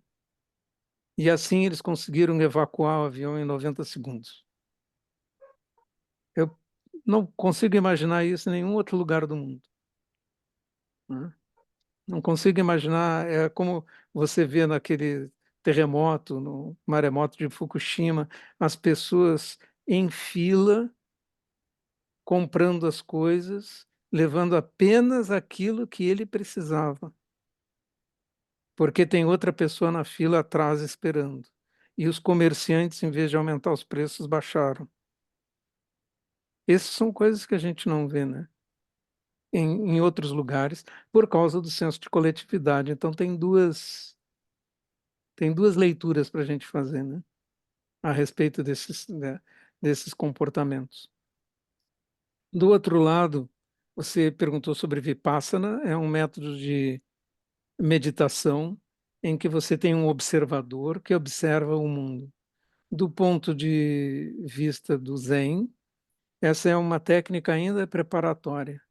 E assim eles conseguiram evacuar o avião em 90 segundos. Eu não consigo imaginar isso em nenhum outro lugar do mundo, né? Não consigo imaginar, é como você vê naquele terremoto, no maremoto de Fukushima, as pessoas em fila, comprando as coisas, levando apenas aquilo que ele precisava, porque tem outra pessoa na fila atrás esperando. E os comerciantes, em vez de aumentar os preços, baixaram. Essas são coisas que a gente não vê, né? Em outros lugares, por causa do senso de coletividade. Então, tem duas leituras para a gente fazer, né? A respeito desses comportamentos. Do outro lado, você perguntou sobre Vipassana, é um método de meditação em que você tem um observador que observa o mundo. Do ponto de vista do Zen, essa é uma técnica ainda preparatória.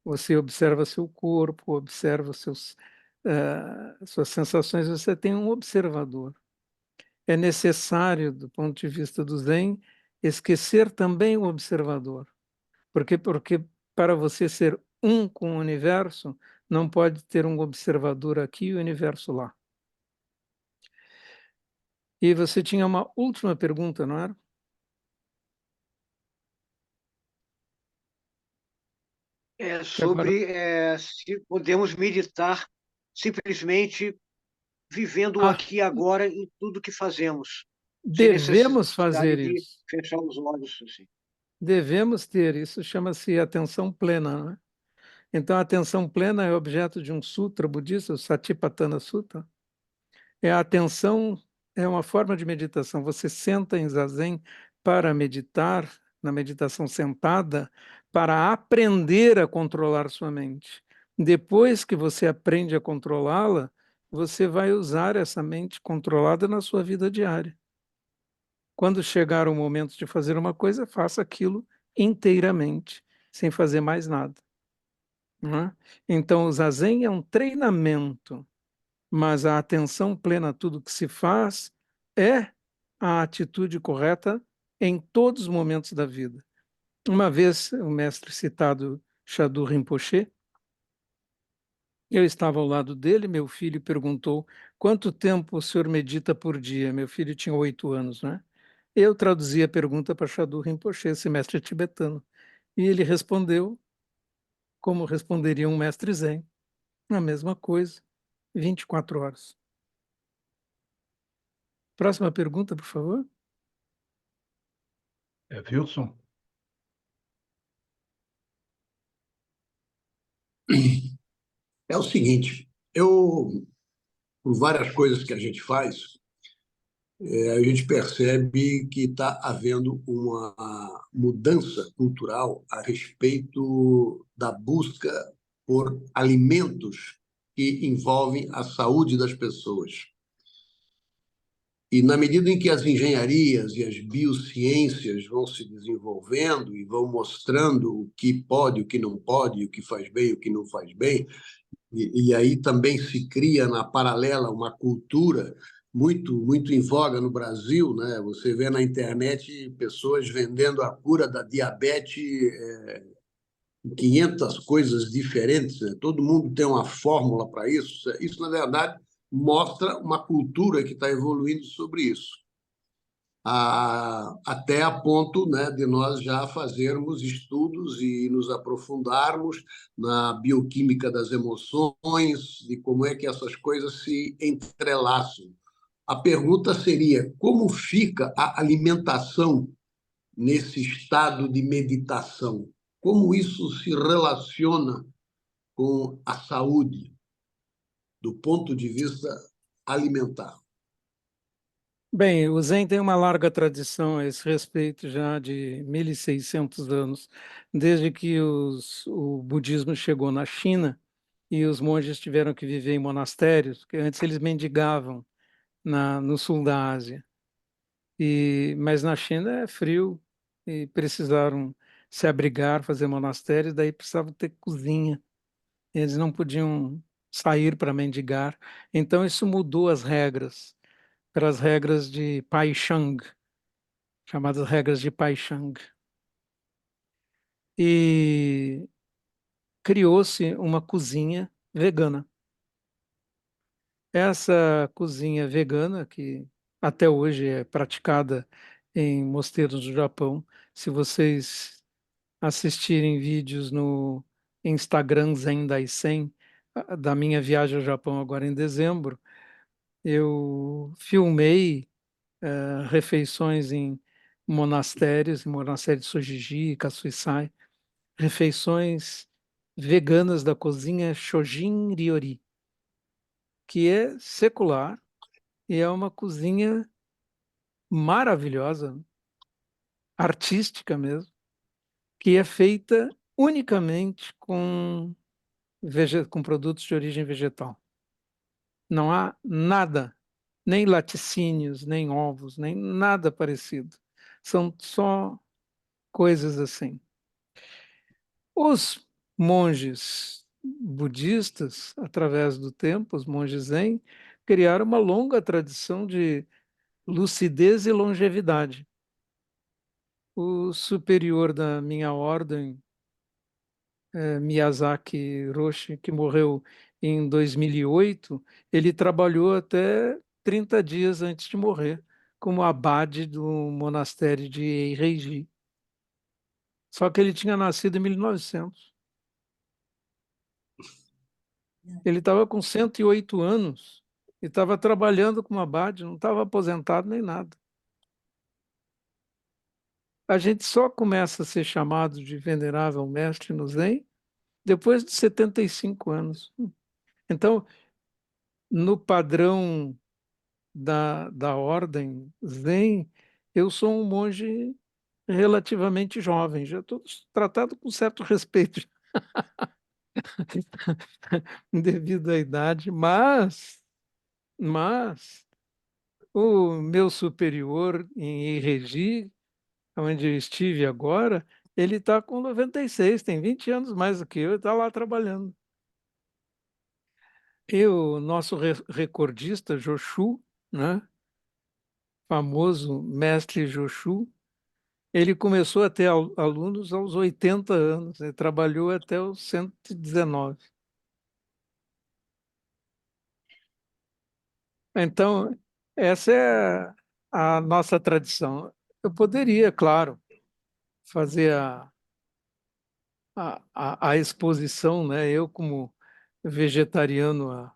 Você observa seu corpo, observa suas sensações, você tem um observador. É necessário, do ponto de vista do Zen, esquecer também o observador. Porque para você ser um com o universo, não pode ter um observador aqui e o universo lá. E você tinha uma última pergunta, não era? É Que agora sobre se podemos meditar simplesmente vivendo o ah, aqui e agora em tudo que fazemos, sem devemos necessidade fazer de isso. fechar os olhos, assim. Devemos ter, isso chama-se atenção plena, né? Então, a atenção plena é objeto de um sutra budista, o Satipatthana Sutta. É a atenção, é uma forma de meditação. Você senta em zazen para meditar na meditação sentada para aprender a controlar sua mente. Depois que você aprende a controlá-la, você vai usar essa mente controlada na sua vida diária. Quando chegar o momento de fazer uma coisa, faça aquilo inteiramente, sem fazer mais nada. Não é? Então, o zazen é um treinamento, mas a atenção plena a tudo que se faz é a atitude correta em todos os momentos da vida. Uma vez, o mestre citado Sadhu Rinpoche, eu estava ao lado dele, meu filho perguntou: quanto tempo o senhor medita por dia? Meu filho tinha 8 anos, né? Eu traduzi a pergunta para Sadhu Rinpoche, esse mestre tibetano, e ele respondeu como responderia um mestre zen, a mesma coisa, 24 horas. Próxima pergunta, por favor. Wilson? É o seguinte, eu, por várias coisas que a gente faz, a gente percebe que está havendo uma mudança cultural a respeito da busca por alimentos que envolvem a saúde das pessoas. E na medida em que as engenharias e as biociências vão se desenvolvendo e vão mostrando o que pode, o que não pode, o que faz bem, o que não faz bem, e aí também se cria na paralela uma cultura muito em voga no Brasil, né? Você vê na internet pessoas vendendo a cura da diabetes, 500 coisas diferentes, né? Todo mundo tem uma fórmula para isso. Isso, na verdade, mostra uma cultura que está evoluindo sobre isso. Até a ponto, né, de nós já fazermos estudos e nos aprofundarmos na bioquímica das emoções, de como é que essas coisas se entrelaçam. A pergunta seria: como fica a alimentação nesse estado de meditação? Como isso se relaciona com a saúde do ponto de vista alimentar? Bem, o Zen tem uma larga tradição a esse respeito, já de 1.600 anos, desde que o budismo chegou na China e os monges tiveram que viver em monastérios, porque antes eles mendigavam no sul da Ásia. Mas na China é frio e precisaram se abrigar, fazer monastérios, daí precisavam ter cozinha. Eles não podiam sair para mendigar. Então isso mudou as regras para as regras de Pai Chang, chamadas regras de Pai Chang. E criou-se uma cozinha vegana. Essa cozinha vegana, que até hoje é praticada em mosteiros do Japão, se vocês assistirem vídeos no Instagram Zen Daisen, da minha viagem ao Japão agora em dezembro, eu filmei refeições em monastério de Sojiji e Kasuisai, refeições veganas da cozinha Shojin Ryori, que é secular e é uma cozinha maravilhosa, artística mesmo, que é feita unicamente com produtos de origem vegetal. Não há nada, nem laticínios, nem ovos, nem nada parecido. São só coisas assim. Os monges budistas, através do tempo, os monges Zen, criaram uma longa tradição de lucidez e longevidade. O superior da minha ordem, Miyazaki Roshi, que morreu em 2008, ele trabalhou até 30 dias antes de morrer como abade do monastério de Eireiji. Só que ele tinha nascido em 1900. Ele estava com 108 anos e estava trabalhando como abade, não estava aposentado nem nada. A gente só começa a ser chamado de venerável mestre no Zen depois de 75 anos. Então, no padrão da ordem Zen, eu sou um monge relativamente jovem, já estou tratado com certo respeito devido à idade, mas o meu superior em Regi, onde eu estive agora, ele está com 96, tem 20 anos mais do que eu, e está lá trabalhando. E o nosso recordista, Joshu, né, famoso mestre Joshu, ele começou a ter alunos aos 80 anos, ele trabalhou até os 119. Então, essa é a nossa tradição. Eu poderia, claro, fazer a exposição, né? Eu, como vegetariano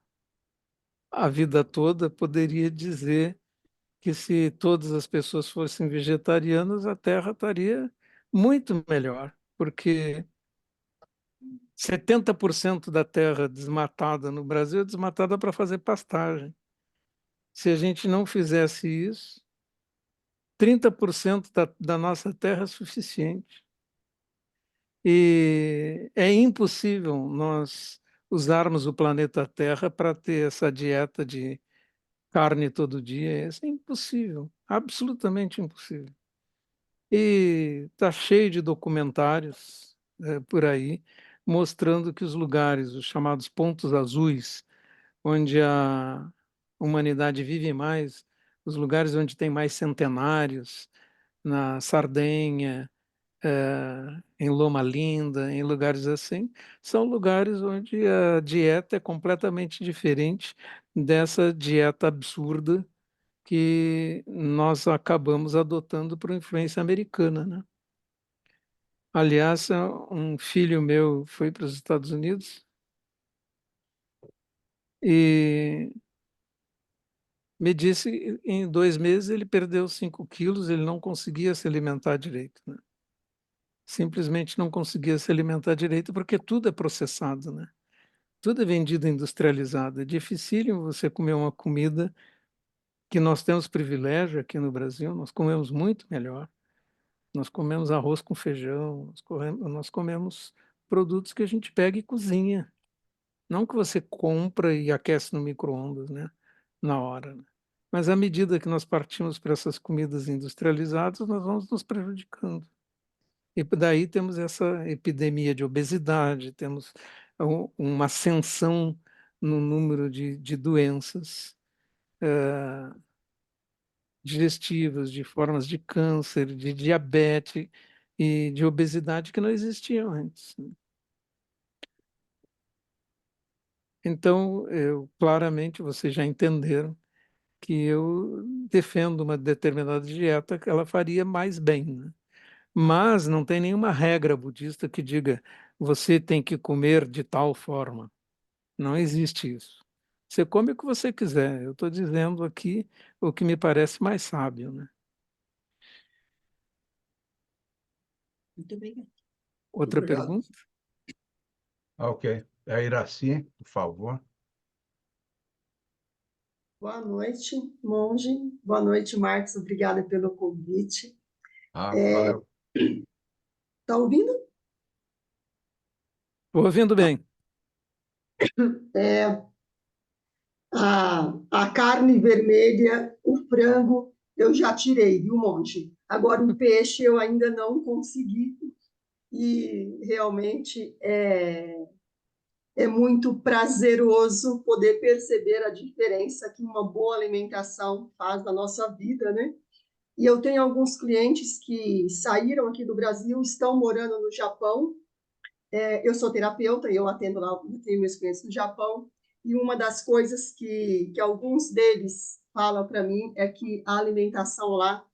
a vida toda, poderia dizer que se todas as pessoas fossem vegetarianas, a Terra estaria muito melhor, porque 70% da terra desmatada no Brasil é desmatada para fazer pastagem. Se a gente não fizesse isso, 30% da nossa terra é suficiente. E é impossível nós usarmos o planeta Terra para ter essa dieta de carne todo dia. Isso é impossível, absolutamente impossível. E está cheio de documentários por aí mostrando que os lugares, os chamados pontos azuis, onde a humanidade vive mais, os lugares onde tem mais centenários, na Sardenha, em Loma Linda, em lugares assim, são lugares onde a dieta é completamente diferente dessa dieta absurda que nós acabamos adotando por influência americana, né? Aliás, um filho meu foi para os Estados Unidos e me disse que em 2 meses ele perdeu 5 quilos, ele não conseguia se alimentar direito, né? Simplesmente não conseguia se alimentar direito porque tudo é processado, né? Tudo é vendido industrializado. É dificílimo você comer uma comida que nós temos privilégio aqui no Brasil, nós comemos muito melhor. Nós comemos arroz com feijão, nós comemos produtos que a gente pega e cozinha. Não que você compra e aquece no micro-ondas, né? Na hora, né? Mas à medida que nós partimos para essas comidas industrializadas, nós vamos nos prejudicando. E daí temos essa epidemia de obesidade, temos uma ascensão no número de doenças digestivas, de formas de câncer, de diabetes e de obesidade que não existiam antes. Então, claramente, vocês já entenderam que eu defendo uma determinada dieta que ela faria mais bem, né? Mas não tem nenhuma regra budista que diga você tem que comer de tal forma. Não existe isso. Você come o que você quiser. Eu estou dizendo aqui o que me parece mais sábio, né? Muito obrigada. Outra Obrigado. pergunta? Ok. É a Iraci, por favor. Boa noite, Monge. Boa noite, Marcos. Obrigada pelo convite. Valeu. Está ouvindo? Estou ouvindo bem. A carne vermelha, o frango, eu já tirei, viu, Monge? Agora, o peixe eu ainda não consegui. E realmente é muito prazeroso poder perceber a diferença que uma boa alimentação faz na nossa vida, né? E eu tenho alguns clientes que saíram aqui do Brasil, estão morando no Japão. Eu sou terapeuta e eu atendo lá, eu tenho meus clientes no Japão. E uma das coisas que alguns deles falam para mim é que a alimentação lá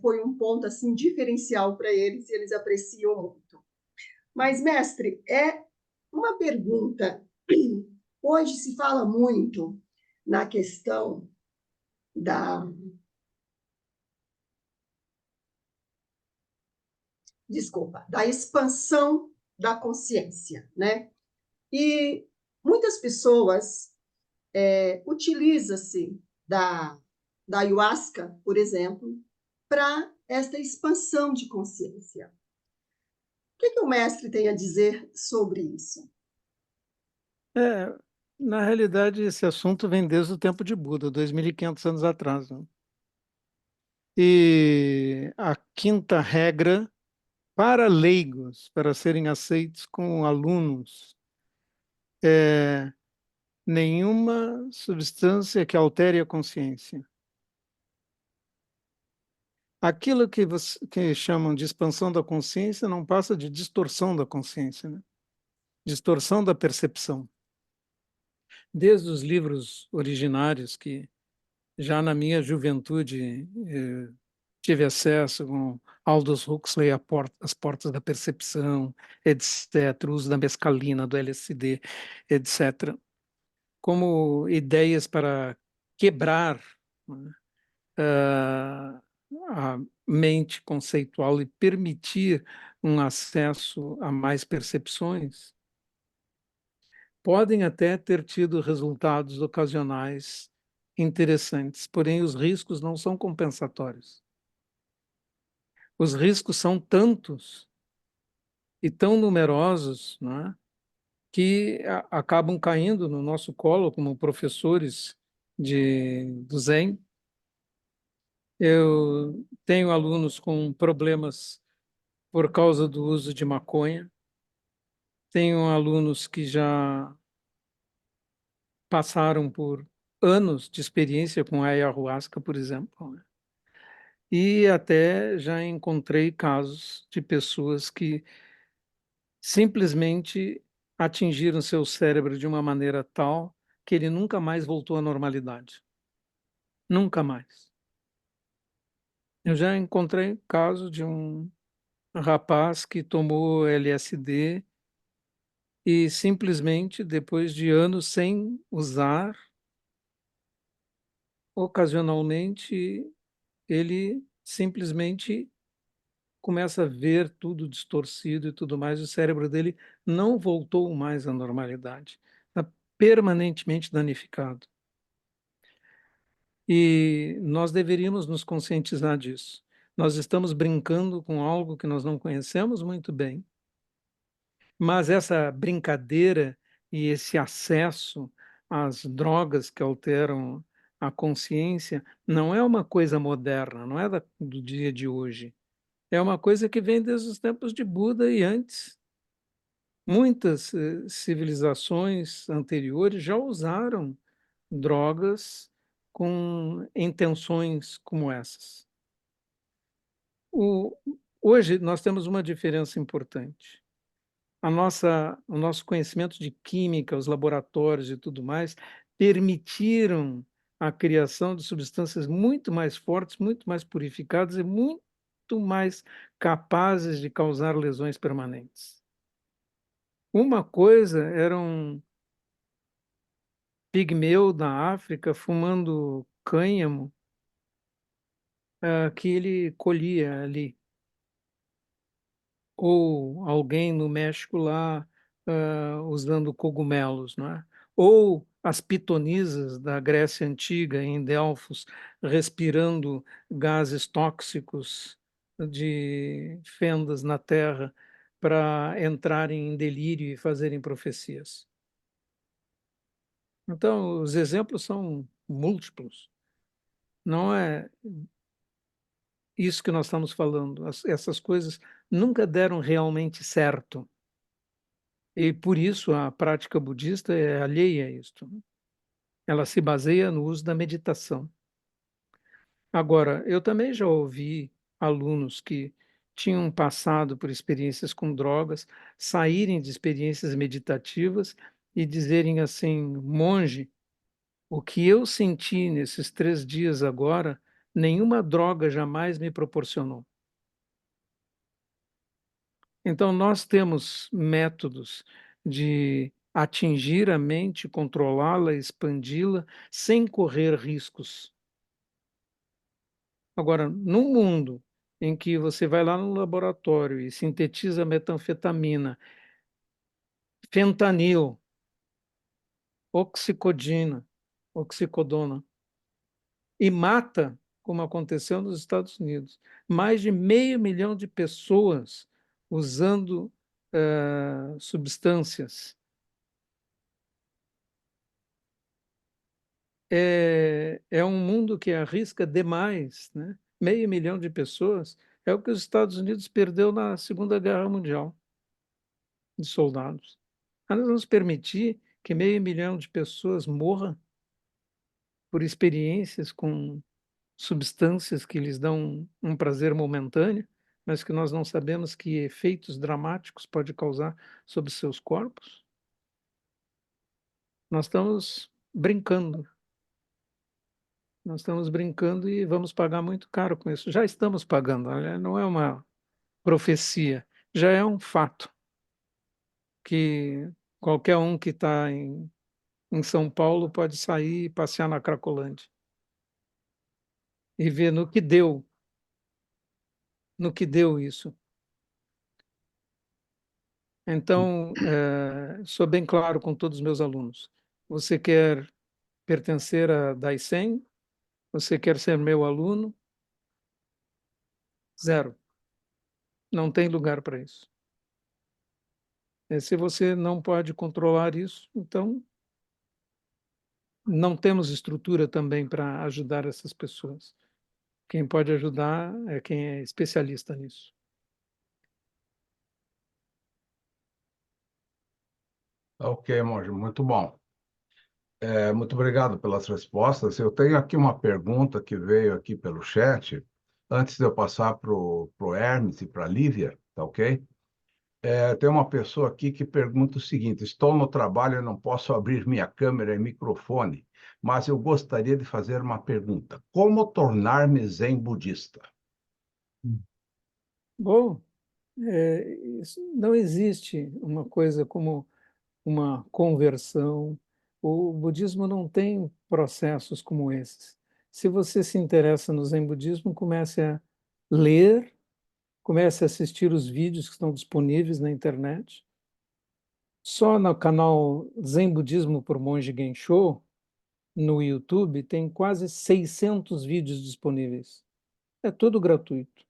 foi um ponto assim diferencial para eles e eles apreciam muito. Mas, mestre, uma pergunta. Hoje se fala muito na questão da expansão da consciência, né? E muitas pessoas utilizam-se da ayahuasca, por exemplo, para esta expansão de consciência. O que o mestre tem a dizer sobre isso? Na realidade, esse assunto vem desde o tempo de Buda, 2.500 anos atrás, né? E a quinta regra para leigos, para serem aceitos como alunos, é nenhuma substância que altere a consciência. Aquilo que chamam de expansão da consciência não passa de distorção da consciência, né? Distorção da percepção. Desde os livros originários que já na minha juventude tive acesso com Aldous Huxley, As Portas da Percepção, etc., o uso da mescalina, do LSD, etc., como ideias para quebrar, né, a mente conceitual e permitir um acesso a mais percepções, podem até ter tido resultados ocasionais interessantes, porém os riscos não são compensatórios. Os riscos são tantos e tão numerosos, né, que acabam caindo no nosso colo como professores do Zen. Eu tenho alunos com problemas por causa do uso de maconha, tenho alunos que já passaram por anos de experiência com a ayahuasca, por exemplo, né? E até já encontrei casos de pessoas que simplesmente atingiram seu cérebro de uma maneira tal que ele nunca mais voltou à normalidade. Nunca mais. Eu já encontrei caso de um rapaz que tomou LSD e simplesmente, depois de anos sem usar, ocasionalmente ele simplesmente começa a ver tudo distorcido e tudo mais, o cérebro dele não voltou mais à normalidade, está permanentemente danificado. E nós deveríamos nos conscientizar disso. Nós estamos brincando com algo que nós não conhecemos muito bem, mas essa brincadeira e esse acesso às drogas que alteram a consciência não é uma coisa moderna, não é do dia de hoje. É uma coisa que vem desde os tempos de Buda e antes. Muitas civilizações anteriores já usaram drogas com intenções como essas. Hoje nós temos uma diferença importante. O nosso conhecimento de química, os laboratórios e tudo mais, permitiram a criação de substâncias muito mais fortes, muito mais purificadas e muito mais capazes de causar lesões permanentes. Uma coisa era um pigmeu da África fumando cânhamo que ele colhia ali, ou alguém no México lá usando cogumelos, não é? Ou as pitonisas da Grécia Antiga, em Delfos, respirando gases tóxicos de fendas na terra para entrarem em delírio e fazerem profecias. Então, os exemplos são múltiplos. Não é isso que nós estamos falando. Essas coisas nunca deram realmente certo. E por isso a prática budista é alheia a isto. Ela se baseia no uso da meditação. Agora, eu também já ouvi alunos que tinham passado por experiências com drogas, saírem de experiências meditativas e dizerem assim: monge, o que eu senti nesses 3 dias agora, nenhuma droga jamais me proporcionou. Então, nós temos métodos de atingir a mente, controlá-la, expandi-la, sem correr riscos. Agora, num mundo em que você vai lá no laboratório e sintetiza metanfetamina, fentanil, oxicodina, oxicodona, e mata como aconteceu nos Estados Unidos. Mais de 500 mil de pessoas usando substâncias. É um mundo que arrisca demais, né? 500 mil de pessoas é o que os Estados Unidos perdeu na Segunda Guerra Mundial, de soldados. Nós não vamos permitir que 500 mil de pessoas morram por experiências com substâncias que lhes dão um prazer momentâneo, mas que nós não sabemos que efeitos dramáticos pode causar sobre seus corpos. Nós estamos brincando. Nós estamos brincando e vamos pagar muito caro com isso. Já estamos pagando, olha, não é uma profecia, já é um fato que qualquer um que está em São Paulo pode sair e passear na Cracolândia e ver no que deu isso. Então, sou bem claro com todos os meus alunos. Você quer pertencer a Daisen? Você quer ser meu aluno? Zero. Não tem lugar para isso. Se você não pode controlar isso, então não temos estrutura também para ajudar essas pessoas. Quem pode ajudar é quem é especialista nisso. Ok, monge, muito bom. Muito obrigado pelas respostas. Eu tenho aqui uma pergunta que veio aqui pelo chat, antes de eu passar para o Hermes e para a Lívia, tá ok? Tem uma pessoa aqui que pergunta o seguinte: estou no trabalho e não posso abrir minha câmera e microfone, mas eu gostaria de fazer uma pergunta. Como tornar-me zen budista? Bom, não existe uma coisa como uma conversão. O budismo não tem processos como esses. Se você se interessa no Zen budismo, comece a ler, comece a assistir os vídeos que estão disponíveis na internet. Só no canal Zen Budismo por Monge Gensho, no YouTube, tem quase 600 vídeos disponíveis. É tudo gratuito.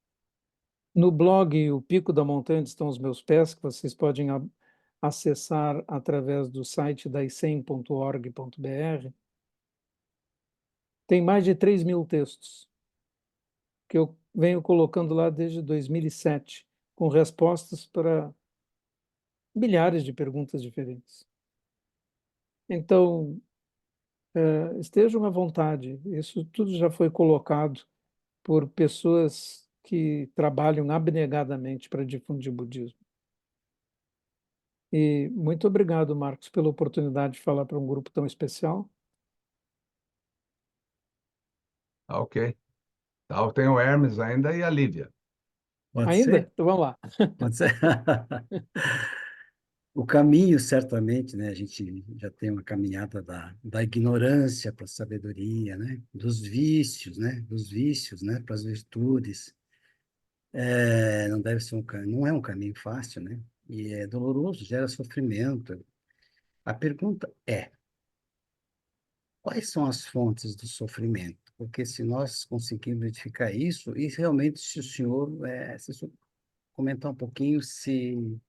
No blog O Pico da Montanha Onde Estão os Meus Pés, que vocês podem acessar através do site daisen.org.br, tem mais de 3.000 textos que eu venho colocando lá desde 2007, com respostas para milhares de perguntas diferentes. Então, estejam à vontade. Isso tudo já foi colocado por pessoas que trabalham abnegadamente para difundir o budismo. E muito obrigado, Marcos, pela oportunidade de falar para um grupo tão especial. Ok. Tá, tem o Hermes ainda e a Lívia. Pode Ainda? ser? Então vamos lá. Pode ser? O caminho, certamente, né? A gente já tem uma caminhada da ignorância para a sabedoria, né? Dos vícios, né? Dos vícios, né? Para as virtudes. Não deve ser não é um caminho fácil, né? E é doloroso, gera sofrimento. A pergunta é: quais são as fontes do sofrimento? Porque se nós conseguirmos identificar isso, e realmente se o senhor, se o senhor comentar um pouquinho se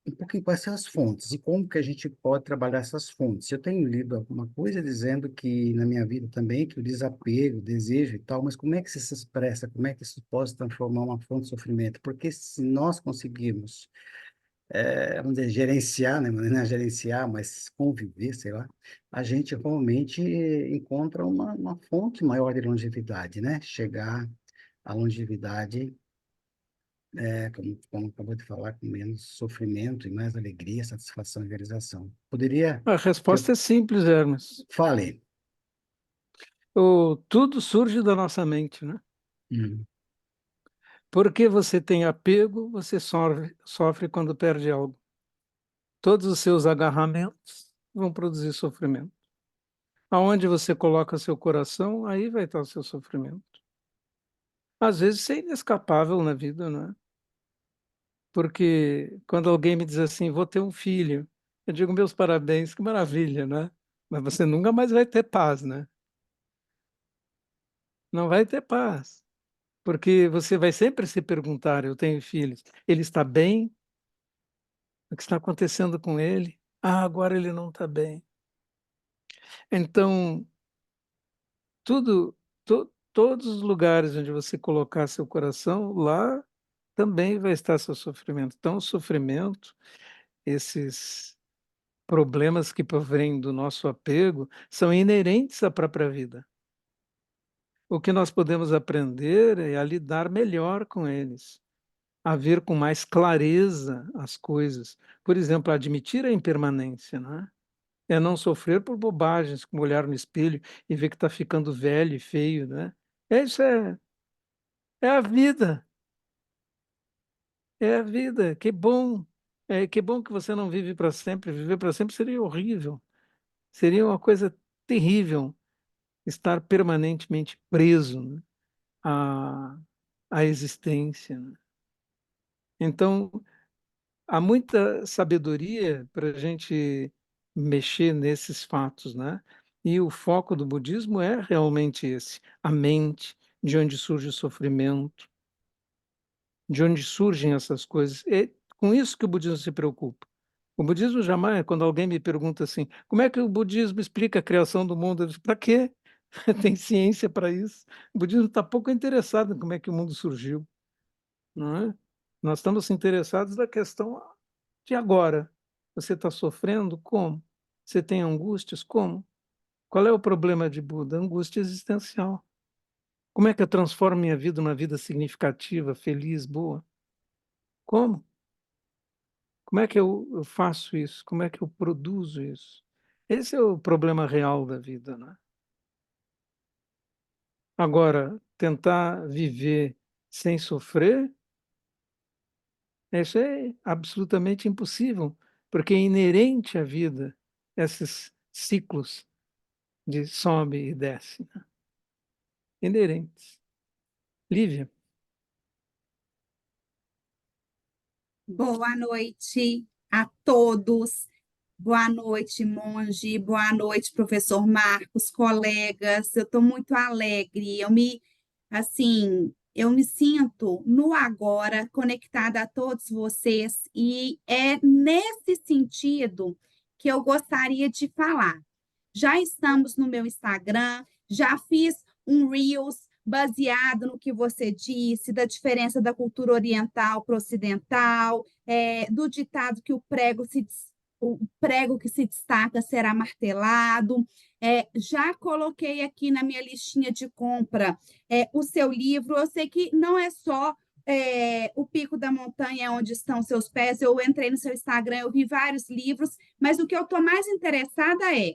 um pouquinho quais são as fontes e como que a gente pode trabalhar essas fontes. Eu tenho lido alguma coisa dizendo que na minha vida também que o desapego, o desejo e tal, mas como é que isso se expressa? Como é que isso pode se transformar uma fonte de sofrimento? Porque se nós conseguirmos, vamos dizer, gerenciar, né? Não é gerenciar, mas conviver, sei lá, a gente realmente encontra uma fonte maior de longevidade, né? Chegar à longevidade como acabou de falar, com menos sofrimento e mais alegria, satisfação e realização. Poderia A ter... resposta é simples, Hermes. Fale. Tudo surge da nossa mente, né? Hum. Porque você tem apego, você sofre quando perde algo. Todos os seus agarramentos vão produzir sofrimento. Aonde você coloca seu coração, aí vai estar o seu sofrimento. Às vezes isso é inescapável na vida, né? Porque quando alguém me diz assim, vou ter um filho, eu digo meus parabéns, que maravilha, né? Mas você nunca mais vai ter paz, né? Não vai ter paz, porque você vai sempre se perguntar: eu tenho filhos, ele está bem? O que está acontecendo com ele? Ah, agora ele não está bem. Então, tudo, todos os lugares onde você colocar seu coração, lá também vai estar seu sofrimento. Então, o sofrimento, esses problemas que provêm do nosso apego, são inerentes à própria vida. O que nós podemos aprender é a lidar melhor com eles, a ver com mais clareza as coisas. Por exemplo, admitir a impermanência, né? É não sofrer por bobagens, como olhar no espelho e ver que está ficando velho e feio, né? Isso é a vida, é a vida. Que bom, que bom que você não vive para sempre. Viver para sempre seria horrível, seria uma coisa terrível estar permanentemente preso, né, à existência, né? Então, há muita sabedoria para a gente mexer nesses fatos, né? E o foco do budismo é realmente esse: a mente, de onde surge o sofrimento, de onde surgem essas coisas. É com isso que o budismo se preocupa. O budismo jamais, quando alguém me pergunta assim, como é que o budismo explica a criação do mundo? Eu digo, para quê? Tem ciência para isso. O budismo está pouco interessado em como é que o mundo surgiu, não é? Nós estamos interessados na questão de agora. Você está sofrendo? Como? Você tem angústias? Como? Qual é o problema de Buda? Angústia existencial. Como é que eu transformo minha vida numa vida significativa, feliz, boa? Como? Como é que eu faço isso? Como é que eu produzo isso? Esse é o problema real da vida, né? Agora, tentar viver sem sofrer, isso é absolutamente impossível, porque é inerente à vida esses ciclos de sobe e desce, né? Inerentes. Lívia, Boa noite a todos. Boa noite, Monge. Boa noite, professor Marcos, colegas. Eu estou muito alegre. Eu me sinto no agora, conectada a todos vocês, e é nesse sentido que eu gostaria de falar. Já estamos no meu Instagram, já fiz um Reels baseado no que você disse, da diferença da cultura oriental para ocidental, do ditado que o prego que se destaca será martelado. Já coloquei aqui na minha listinha de compra o seu livro. Eu sei que não é só o pico da montanha onde estão seus pés. Eu entrei no seu Instagram, eu vi vários livros, mas o que eu estou mais interessada é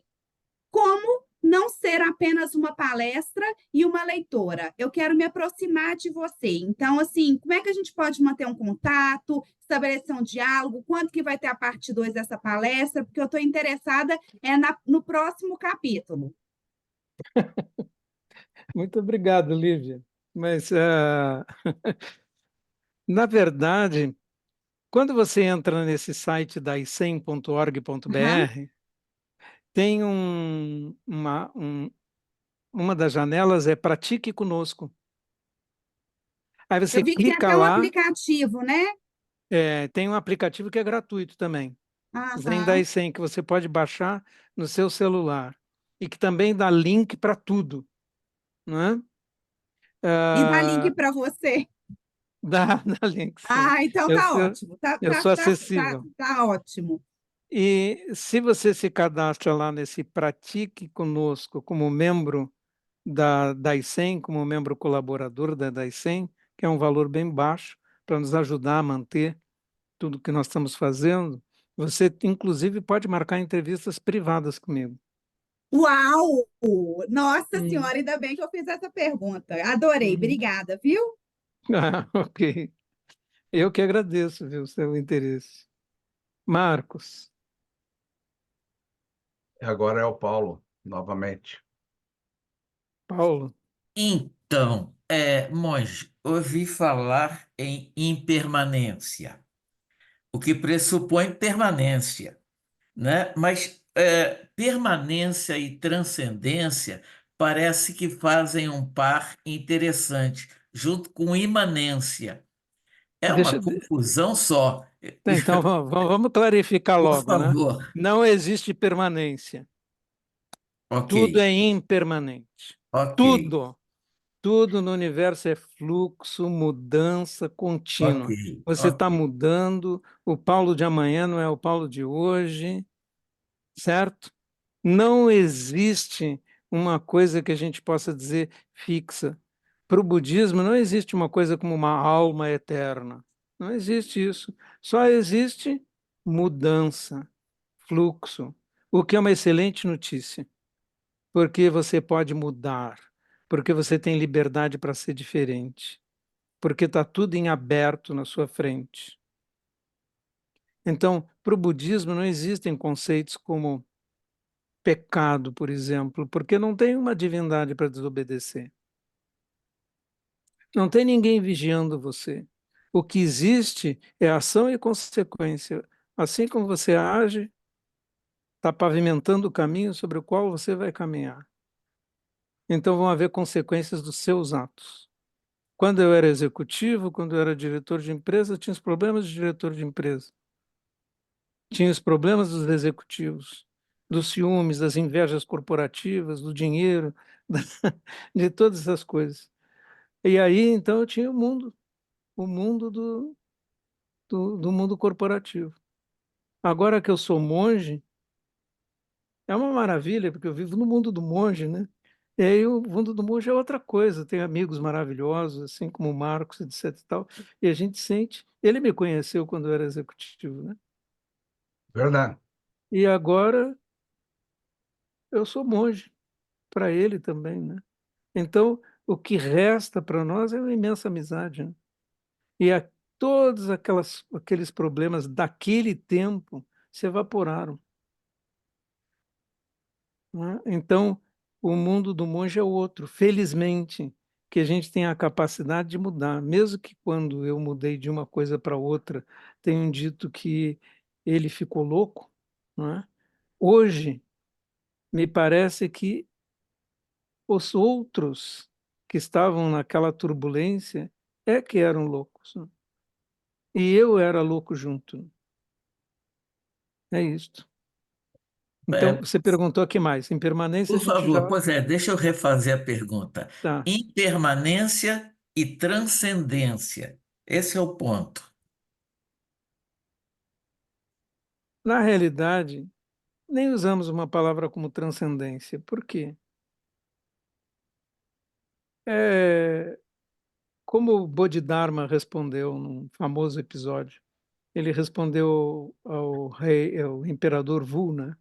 como não ser apenas uma palestra e uma leitora. Eu quero me aproximar de você. Então, assim, como é que a gente pode manter um contato, estabelecer um diálogo? Quando que vai ter a parte 2 dessa palestra? Porque eu estou interessada no próximo capítulo. muito obrigado, Lívia. Mas, na verdade, quando você entra nesse site da icem.org.br, tem uma das janelas é Pratique Conosco. Aí você Eu vi que tem clica até um lá, aplicativo, né? tem um aplicativo que é gratuito também, Zen Aham. Daisen, que você pode baixar no seu celular e que também dá link para tudo, né? E dá link Ah, para você. dá link, sim. Ah, então Eu tá sou, ótimo. Tá, eu tá, sou tá, tá, acessível. tá ótimo. E se você se cadastra lá nesse Pratique Conosco como membro da Daisen, como membro colaborador da Daisen, que é um valor bem baixo para nos ajudar a manter tudo que nós estamos fazendo, você, inclusive, pode marcar entrevistas privadas comigo. Uau! Nossa Hum. Senhora, ainda bem que eu fiz essa pergunta. Adorei, Uhum. obrigada, viu? Ok. Eu que agradeço, viu, o seu interesse. Marcos, E agora é o Paulo, novamente. Paulo, Então, monge, ouvi falar em impermanência, o que pressupõe permanência, né? Mas permanência e transcendência parece que fazem um par interessante, junto com imanência. É uma Deixa, confusão só. então, vamos clarificar Por logo, né? favor. Não existe permanência. Ok, Tudo é impermanente. ok, Tudo. Tudo no universo é fluxo, mudança ok, contínua. Você ok. está mudando, o Paulo de amanhã não é o Paulo de hoje, certo? Não existe uma coisa que a gente possa dizer fixa. Para o budismo, não existe uma coisa como uma alma eterna. Não existe isso. Só existe mudança, fluxo, o que é uma excelente notícia, porque você pode mudar, porque você tem liberdade para ser diferente, porque está tudo em aberto na sua frente. Então, para o budismo, não existem conceitos como pecado, por exemplo, porque não tem uma divindade para desobedecer. Não tem ninguém vigiando você. O que existe é ação e consequência. Assim como você age, está pavimentando o caminho sobre o qual você vai caminhar. Então vão haver consequências dos seus atos. Quando eu era executivo, quando eu era diretor de empresa, tinha os problemas de diretor de empresa. Tinha os problemas dos executivos, dos ciúmes, das invejas corporativas, do dinheiro, de todas essas coisas. E aí, então, eu tinha o mundo do mundo corporativo. Agora que eu sou monge, é uma maravilha, porque eu vivo no mundo do monge, né? E aí o mundo do monge é outra coisa, tem amigos maravilhosos, assim como o Marcos, etc e tal, e a gente sente... Ele me conheceu quando eu era executivo, né? Verdade. E agora eu sou monge para ele também, né? Então, o que resta para nós é uma imensa amizade, né? E todos aqueles problemas daquele tempo se evaporaram, né? Então, o mundo do monge é outro. Felizmente, que a gente tem a capacidade de mudar. Mesmo que quando eu mudei de uma coisa para outra, tenham dito que ele ficou louco, né? Hoje, me parece que os outros que estavam naquela turbulência é que eram loucos, né? E eu era louco junto. É isto. Então, É, você perguntou aqui mais. Impermanência a por gente favor, já... pois é, deixa eu refazer a pergunta. Tá. Impermanência e transcendência. Esse é o ponto. Na realidade, nem usamos uma palavra como transcendência. Por quê? É, como o Bodhidharma respondeu num famoso episódio, ele respondeu ao rei, ao imperador Vu, né?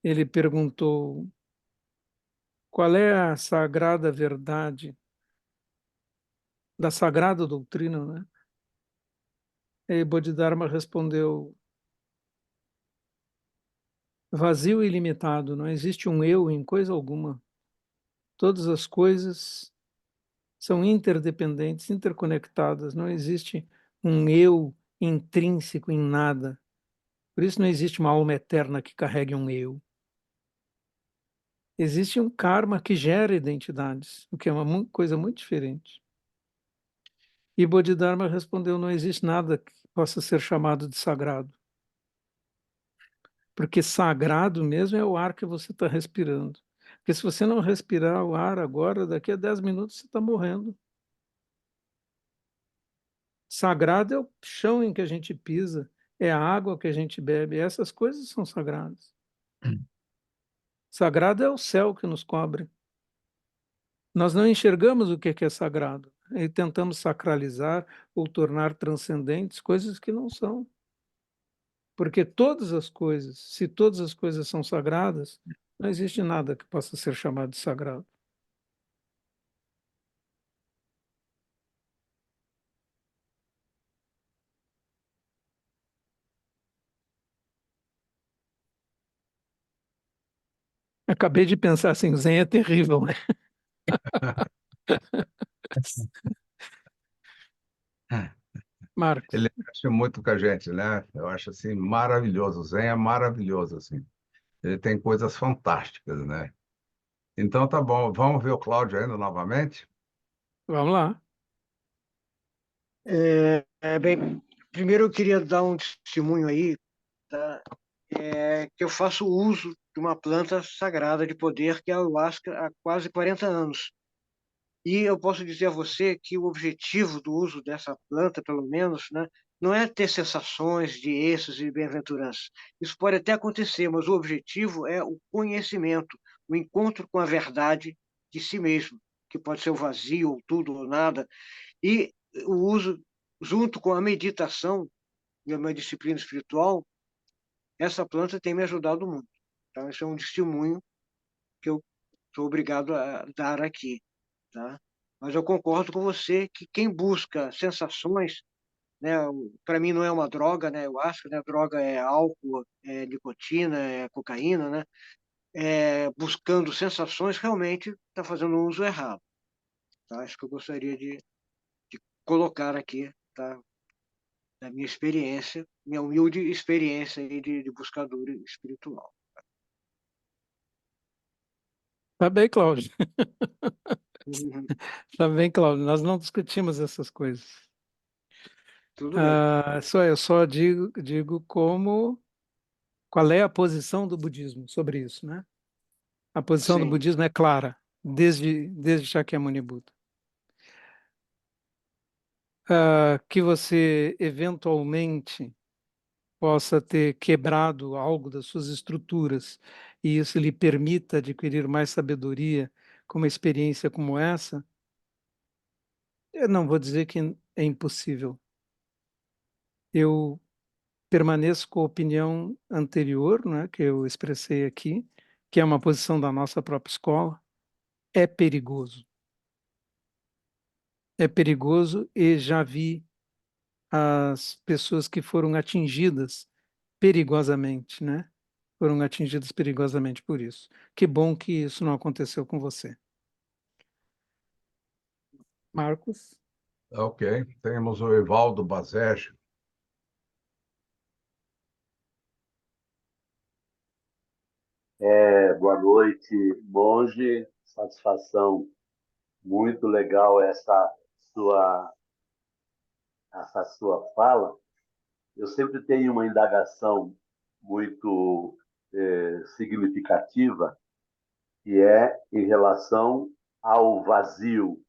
Ele perguntou qual é a sagrada verdade da sagrada doutrina, né? E Bodhidharma respondeu: vazio e ilimitado, não existe um eu em coisa alguma. Todas as coisas são interdependentes, interconectadas, não existe um eu intrínseco em nada. Por isso não existe uma alma eterna que carregue um eu. Existe um karma que gera identidades, o que é uma coisa muito diferente. E Bodhidharma respondeu: não existe nada que possa ser chamado de sagrado. Porque sagrado mesmo é o ar que você está respirando. Porque se você não respirar o ar agora, daqui a 10 minutos você está morrendo. Sagrado é o chão em que a gente pisa, é a água que a gente bebe, essas coisas são sagradas. Sagrado é o céu que nos cobre. Nós não enxergamos o que é sagrado e tentamos sacralizar ou tornar transcendentes coisas que não são. Porque todas as coisas, se todas as coisas são sagradas, não existe nada que possa ser chamado de sagrado. Acabei de pensar assim, o Zen é terrível, né? Marcos. Ele mexe muito com a gente, né? Eu acho assim maravilhoso. O Zen é maravilhoso assim. Ele tem coisas fantásticas, né? Então tá bom, vamos ver o Cláudio ainda novamente. Vamos lá. Bem, primeiro eu queria dar um testemunho aí, tá? Que eu faço uso de uma planta sagrada de poder, que é a ayahuasca, há quase 40 anos. E eu posso dizer a você que o objetivo do uso dessa planta, pelo menos, né, não é ter sensações de êxtase e bem-aventurança. Isso pode até acontecer, mas o objetivo é o conhecimento, o encontro com a verdade de si mesmo, que pode ser o vazio, ou tudo, ou nada. E o uso, junto com a meditação e a minha disciplina espiritual, essa planta tem me ajudado muito. Então, esse é um testemunho que eu sou obrigado a dar aqui, tá? Mas eu concordo com você que quem busca sensações, né, para mim não é uma droga, né? Eu acho que né, droga é álcool, é nicotina, é cocaína, né? Buscando sensações realmente está fazendo um uso errado, tá? Acho que eu gostaria de colocar aqui, tá? Da minha experiência, minha humilde experiência aí de buscador espiritual. Tá bem, Cláudio. Uhum. Tá bem, Cláudio. Nós não discutimos essas coisas. Tudo bem. Eu só digo qual é a posição do budismo sobre isso, né? A posição do Sim. budismo é clara, desde Shakyamuni Buda. Que você eventualmente possa ter quebrado algo das suas estruturas e isso lhe permita adquirir mais sabedoria com uma experiência como essa, eu não vou dizer que é impossível. Eu permaneço com a opinião anterior, né, que eu expressei aqui, que é uma posição da nossa própria escola. É perigoso. É perigoso e já vi as pessoas que foram atingidas perigosamente, né? Foram atingidas perigosamente por isso. Que bom que isso não aconteceu com você. Marcos? Ok, temos o Evaldo Bazege. Boa noite, monge. Satisfação, muito legal sua, essa sua fala. Eu sempre tenho uma indagação muito significativa, que é em relação ao vazio,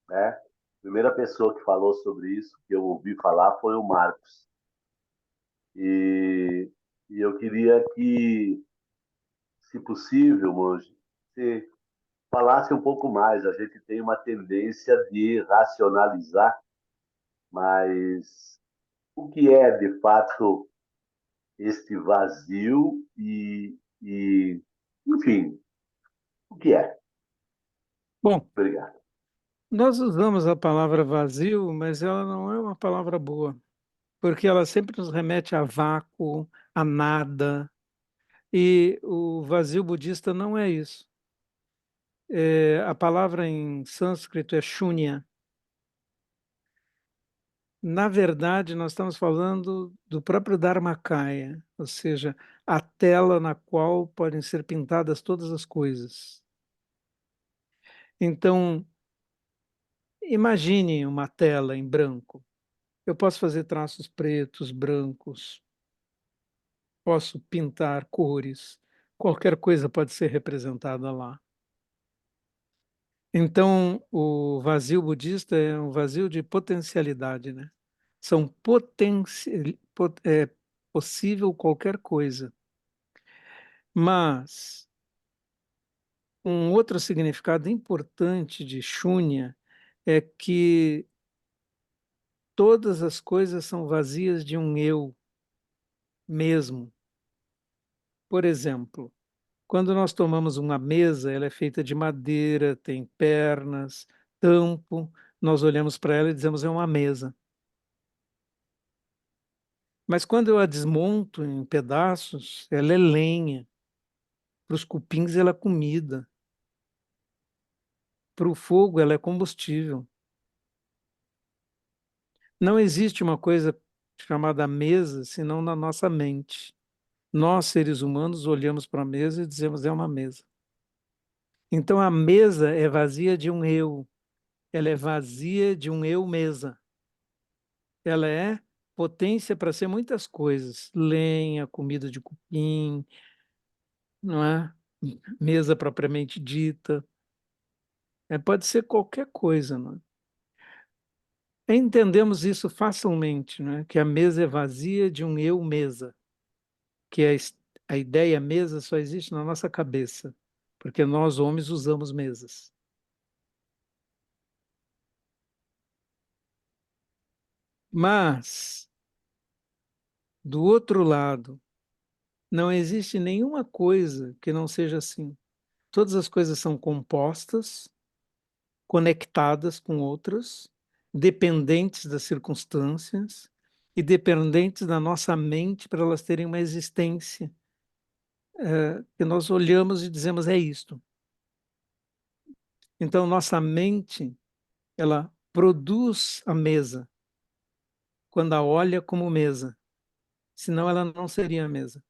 né? A primeira pessoa que falou sobre isso, que eu ouvi falar, foi o Marcos. E, e eu queria que, se possível, monge, você falasse um pouco mais. A gente tem uma tendência de racionalizar, mas o que é, de fato, este vazio enfim, o que é? Bom, Obrigado. nós usamos a palavra vazio, mas ela não é uma palavra boa, porque ela sempre nos remete a vácuo, a nada, e o vazio budista não é isso. A palavra em sânscrito é shunya. Na verdade, nós estamos falando do próprio Dharmakaya, ou seja, a tela na qual podem ser pintadas todas as coisas. Então, imagine uma tela em branco. Eu posso fazer traços pretos, brancos, posso pintar cores, qualquer coisa pode ser representada lá. Então, o vazio budista é um vazio de potencialidade, né? É possível qualquer coisa. Mas um outro significado importante de Shunya é que todas as coisas são vazias de um eu mesmo. Por exemplo, quando nós tomamos uma mesa, ela é feita de madeira, tem pernas, tampo, nós olhamos para ela e dizemos é uma mesa. Mas quando eu a desmonto em pedaços, ela é lenha. Para os cupins, ela é comida. Para o fogo, ela é combustível. Não existe uma coisa chamada mesa senão na nossa mente. Nós, seres humanos, olhamos para a mesa e dizemos é uma mesa. Então, a mesa é vazia de um eu. Ela é vazia de um eu mesa. Ela é potência para ser muitas coisas. Lenha, comida de cupim, não é? Mesa propriamente dita. Pode ser qualquer coisa, não é? Entendemos isso facilmente, não é? Que a mesa é vazia de um eu mesa. Que a ideia mesa só existe na nossa cabeça. Porque nós, homens, usamos mesas. Mas, do outro lado, não existe nenhuma coisa que não seja assim. Todas as coisas são compostas, conectadas com outras, dependentes das circunstâncias e dependentes da nossa mente para elas terem uma existência. Que nós olhamos e dizemos, é isto. Então, nossa mente, ela produz a mesa quando a olha como mesa. Senão ela não seria a mesa.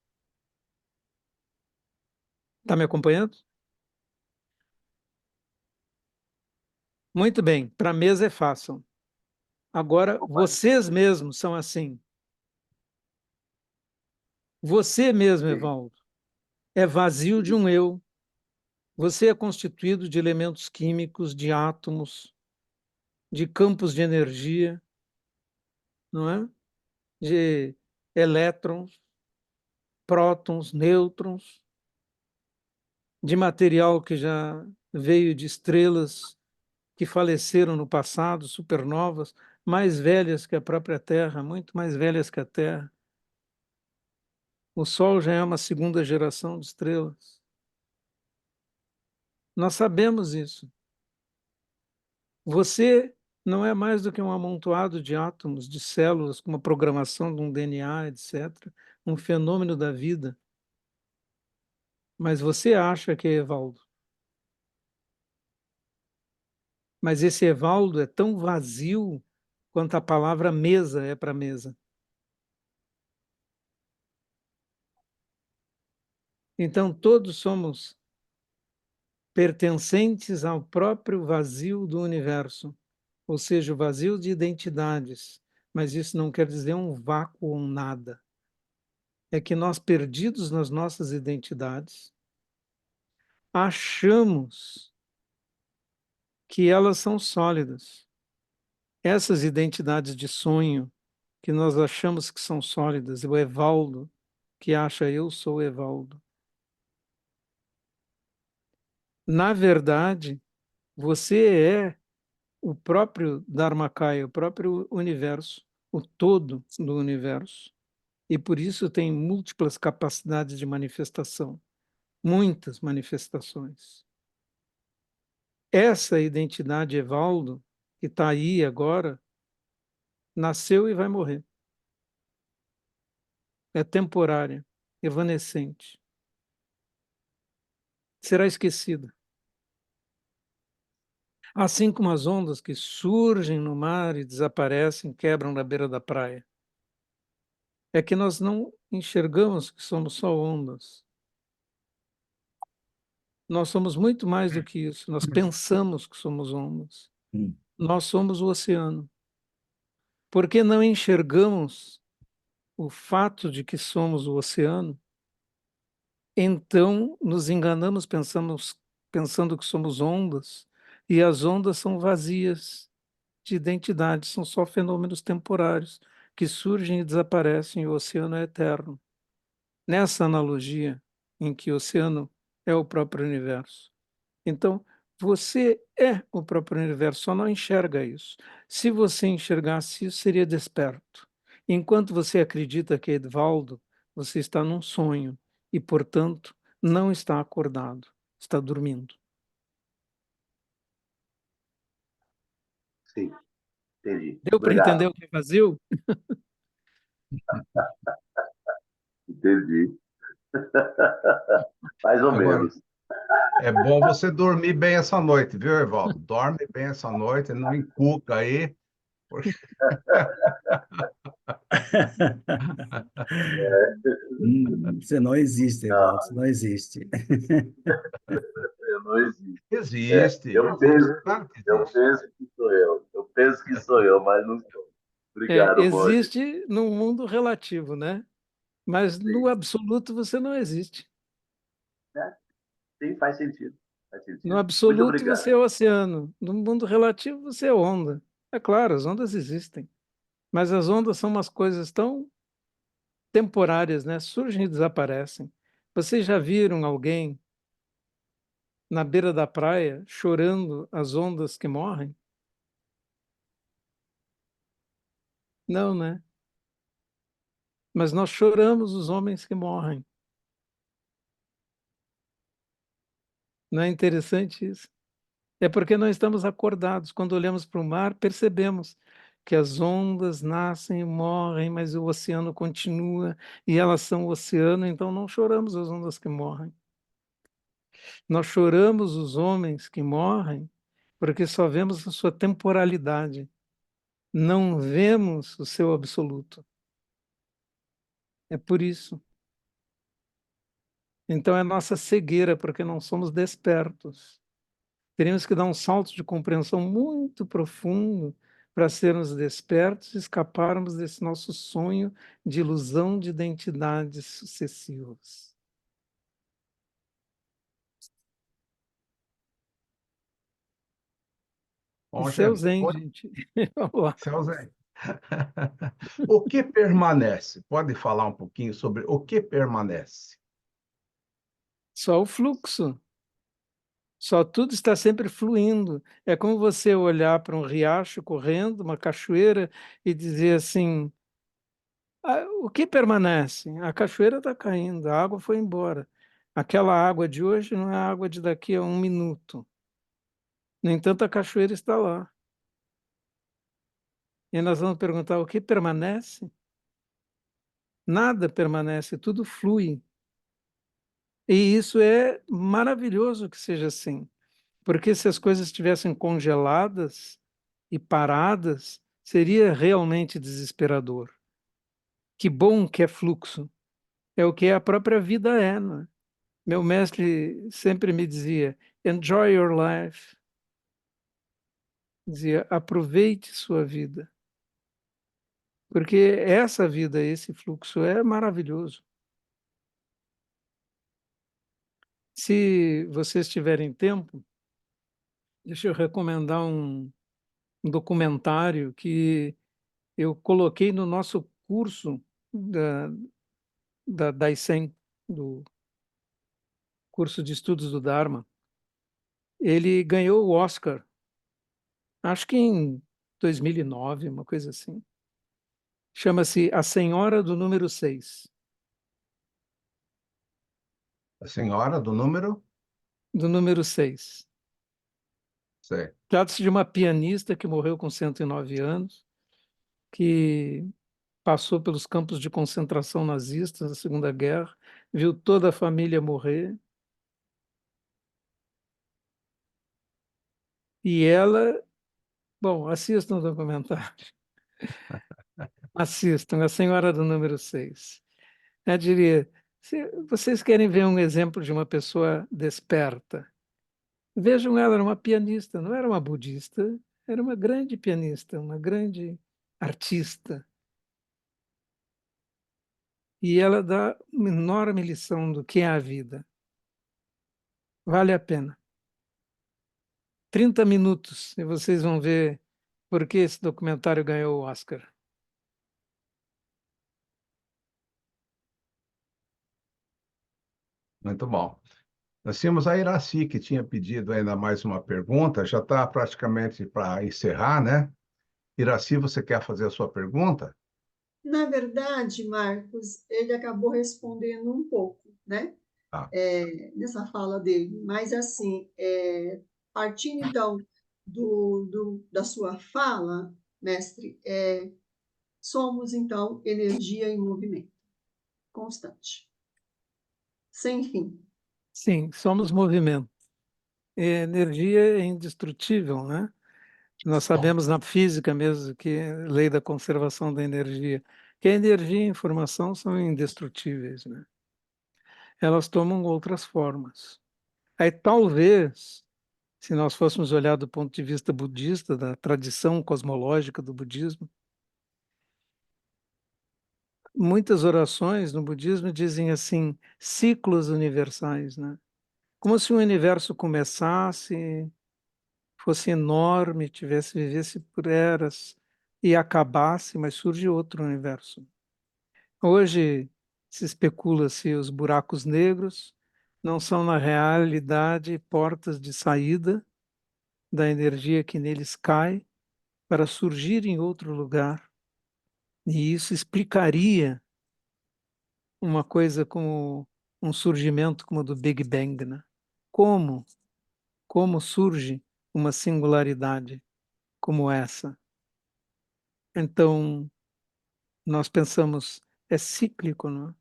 Está me acompanhando? Muito bem, para a mesa é fácil. Agora, vocês mesmos são assim. Você mesmo, Evaldo, é vazio de um eu. Você é constituído de elementos químicos, de átomos, de campos de energia, não é? De elétrons, prótons, nêutrons, de material que já veio de estrelas que faleceram no passado, supernovas, mais velhas que a própria Terra, muito mais velhas que a Terra. O Sol já é uma segunda geração de estrelas. Nós sabemos isso. Você não é mais do que um amontoado de átomos, de células, com uma programação de um DNA, etc., um fenômeno da vida. Mas você acha que é Evaldo. Mas esse Evaldo é tão vazio quanto a palavra mesa é para mesa. Então, todos somos pertencentes ao próprio vazio do universo, ou seja, o vazio de identidades. Mas isso não quer dizer um vácuo ou um nada. É que nós, perdidos nas nossas identidades, achamos que elas são sólidas. Essas identidades de sonho que nós achamos que são sólidas, o Evaldo que acha eu sou Evaldo. Na verdade, você é o próprio Dharmakaya, o próprio universo, o todo do universo. E por isso tem múltiplas capacidades de manifestação, muitas manifestações. Essa identidade Evaldo, que está aí agora, nasceu e vai morrer. É temporária, evanescente. Será esquecida. Assim como as ondas que surgem no mar e desaparecem, quebram na beira da praia. É que nós não enxergamos que somos só ondas. Nós somos muito mais do que isso. Nós pensamos que somos ondas. Nós somos o oceano. Porque não enxergamos o fato de que somos o oceano, então nos enganamos, pensando que somos ondas, e as ondas são vazias de identidade, são só fenômenos temporários que surgem e desaparecem, e o oceano é eterno. Nessa analogia, em que o oceano é o próprio universo. Então, você é o próprio universo, só não enxerga isso. Se você enxergasse isso, seria desperto. Enquanto você acredita que é Edvaldo, você está num sonho e, portanto, não está acordado, está dormindo. Sim, entendi. Deu para entender Obrigado. o que é vazio? Entendi. Mais ou Agora, menos. é bom você dormir bem essa noite, viu, Evaldo? Dorme bem essa noite, não encuca aí. Você não existe, Evaldo, Não, você não existe. não existe. Existe, Eu penso, claro que eu existe. penso que sou eu. Eu penso que sou eu, mas não sou. Obrigado, Mônica. Existe num mundo relativo, né? Mas no Sim, absoluto você não existe. né? Sim, faz sentido. Faz No sentido. Muito absoluto você obrigado. é oceano. No mundo relativo você é onda. É claro, as ondas existem. Mas as ondas são umas coisas tão temporárias, né? Surgem e desaparecem. Vocês já viram alguém na beira da praia chorando as ondas que morrem? Não, né? Mas nós choramos os homens que morrem. Não é interessante isso? É porque nós estamos acordados. Quando olhamos para o mar, percebemos que as ondas nascem e morrem, mas o oceano continua e elas são o oceano, então não choramos as ondas que morrem. Nós choramos os homens que morrem porque só vemos a sua temporalidade, não vemos o seu absoluto. É por isso. Então é nossa cegueira, porque não somos despertos. Teríamos que dar um salto de compreensão muito profundo para sermos despertos e escaparmos desse nosso sonho de ilusão de identidades sucessivas. Bom, Isso é o gente, Zen, gente. Vamos lá. Celso, o que permanece? Pode falar um pouquinho sobre o que permanece? Só o fluxo. Só tudo está sempre fluindo. É como você olhar para um riacho correndo, uma cachoeira, e dizer assim: "Ah, o que permanece? A cachoeira está caindo, a água foi embora. Aquela água de hoje não é a água de daqui a um minuto. No entanto, a cachoeira está lá. E nós vamos perguntar: o que permanece? Nada permanece, tudo flui. E isso é maravilhoso que seja assim. Porque se as coisas estivessem congeladas e paradas, seria realmente desesperador. Que bom que é fluxo. É o que a própria vida é, não é? Meu mestre sempre me dizia: enjoy your life. Dizia: aproveite sua vida. Porque essa vida, esse fluxo é maravilhoso. Se vocês tiverem tempo, deixa eu recomendar um documentário que eu coloquei no nosso curso da ICEM, do curso de estudos do Dharma. Ele ganhou o Oscar, acho que em 2009, uma coisa assim. Chama-se A Senhora do Número 6. A senhora do número? Do número 6. Sei. Trata-se de uma pianista que morreu com 109 anos, que passou pelos campos de concentração nazistas na Segunda Guerra, viu toda a família morrer, e ela, bom, assistam o documentário, assistam, A Senhora do Número 6. Eu diria, se vocês querem ver um exemplo de uma pessoa desperta, vejam ela, era uma pianista, não era uma budista, era uma grande pianista, uma grande artista. E ela dá uma enorme lição do que é a vida. Vale a pena. 30 minutos e vocês vão ver por que esse documentário ganhou o Oscar. Muito bom. Nós tínhamos a Iraci, que tinha pedido ainda mais uma pergunta, já está praticamente para encerrar, né? Iraci, você quer fazer a sua pergunta? Na verdade, Marcos, ele acabou respondendo um pouco, né? Tá. Nessa fala dele, mas assim, partindo então da sua fala, mestre, somos então energia em movimento constante, sem fim. Sim, somos movimento. Energia é indestrutível, né? Nós sabemos na física mesmo que é a lei da conservação da energia, que a energia e a informação são indestrutíveis, né? Elas tomam outras formas. Aí talvez, se nós fôssemos olhar do ponto de vista budista, da tradição cosmológica do budismo, muitas orações no budismo dizem assim, ciclos universais, né? Como se o universo começasse, fosse enorme, vivesse por eras e acabasse, mas surge outro universo. Hoje se especula se os buracos negros não são, na realidade, portas de saída da energia que neles cai para surgir em outro lugar. E isso explicaria uma coisa como um surgimento como o do Big Bang, né? Como? Como surge uma singularidade como essa? Então, nós pensamos, é cíclico, não é?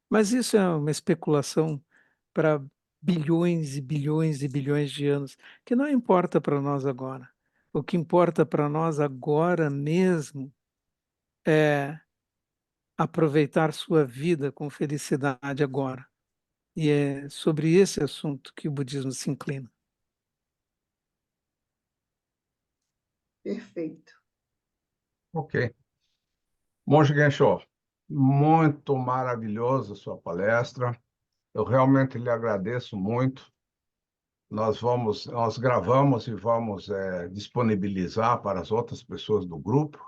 Mas isso é uma especulação para bilhões e bilhões e bilhões de anos, que não importa para nós agora. O que importa para nós agora mesmo é aproveitar sua vida com felicidade agora. E é sobre esse assunto que o budismo se inclina. Perfeito. Ok. Monge Gensho, muito maravilhosa a sua palestra. Eu realmente lhe agradeço muito. Nós gravamos e vamos disponibilizar para as outras pessoas do grupo,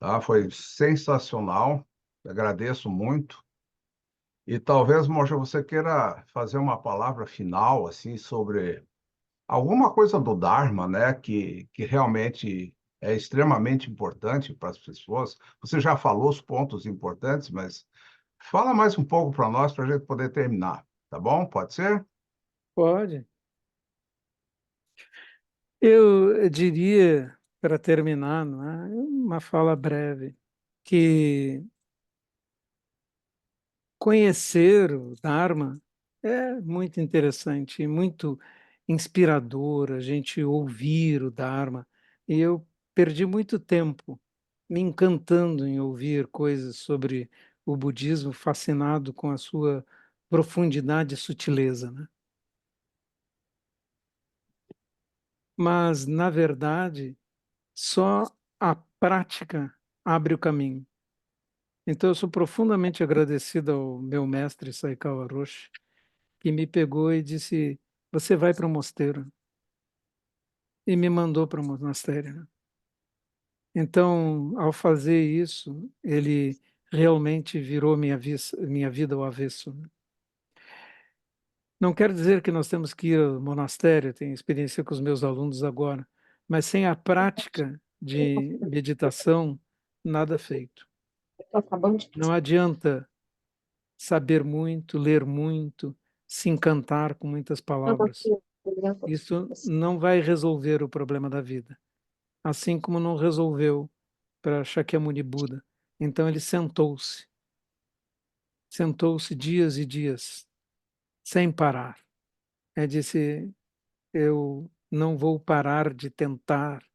tá? Foi sensacional. Agradeço muito. E talvez, Monge, você queira fazer uma palavra final assim sobre alguma coisa do Dharma, né, que realmente é extremamente importante para as pessoas. Você já falou os pontos importantes, mas fala mais um pouco para nós, para a gente poder terminar, tá bom? Pode ser? Pode. Eu diria, para terminar, não é? Uma fala breve, que conhecer o Dharma é muito interessante, muito inspirador a gente ouvir o Dharma. E eu perdi muito tempo me encantando em ouvir coisas sobre o budismo, fascinado com a sua profundidade e sutileza, né? Mas, na verdade, só a prática abre o caminho. Então, eu sou profundamente agradecido ao meu mestre Saikawa Roshi, que me pegou e disse: Você vai para o mosteiro. E me mandou para o monastério, né? Então, ao fazer isso, ele realmente virou minha vida ao avesso, né? Não quero dizer que nós temos que ir ao monastério, tenho experiência com os meus alunos agora, mas sem a prática de meditação, nada feito. Não adianta saber muito, ler muito, se encantar com muitas palavras. Isso não vai resolver o problema da vida, assim como não resolveu para Shakyamuni Buda. Então ele sentou-se dias e dias, sem parar. Ele disse: Eu não vou parar de tentar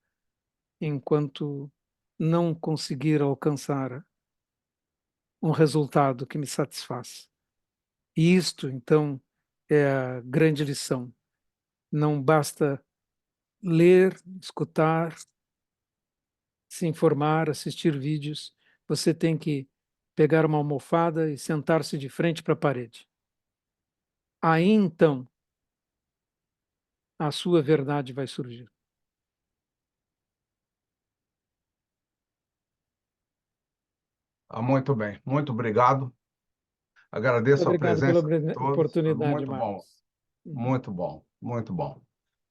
enquanto não conseguir alcançar um resultado que me satisfaça. E isto, então, é a grande lição. Não basta ler, escutar, se informar, assistir vídeos. Você tem que pegar uma almofada e sentar-se de frente para a parede. Aí, então, a sua verdade vai surgir. Ah, muito bem. Muito obrigado. Agradeço a Obrigado pela presença de todos. Foi oportunidade, muito bom. Marcos. Uhum. Muito bom. Muito bom.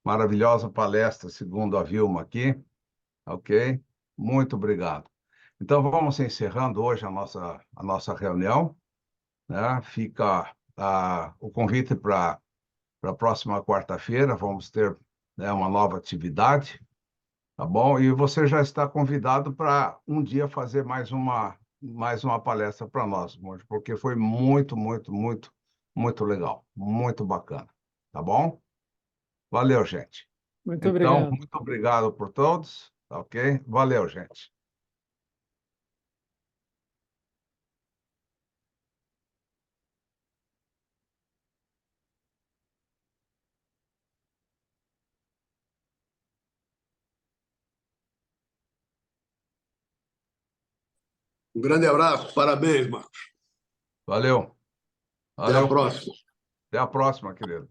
Maravilhosa palestra, segundo a Vilma aqui. Ok? Muito obrigado. Então, vamos encerrando hoje a nossa reunião, né? Fica o convite para a próxima quarta-feira, vamos ter, né, uma nova atividade, tá bom? E você já está convidado para um dia fazer mais uma palestra para nós, Monte, porque foi muito, muito, muito, muito legal, muito bacana, tá bom? Valeu, gente. Muito Então, obrigado. muito obrigado por todos, tá ok? Valeu, gente. grande abraço, parabéns, Marcos. Valeu. Até a Valeu. próxima. Até a próxima, querido.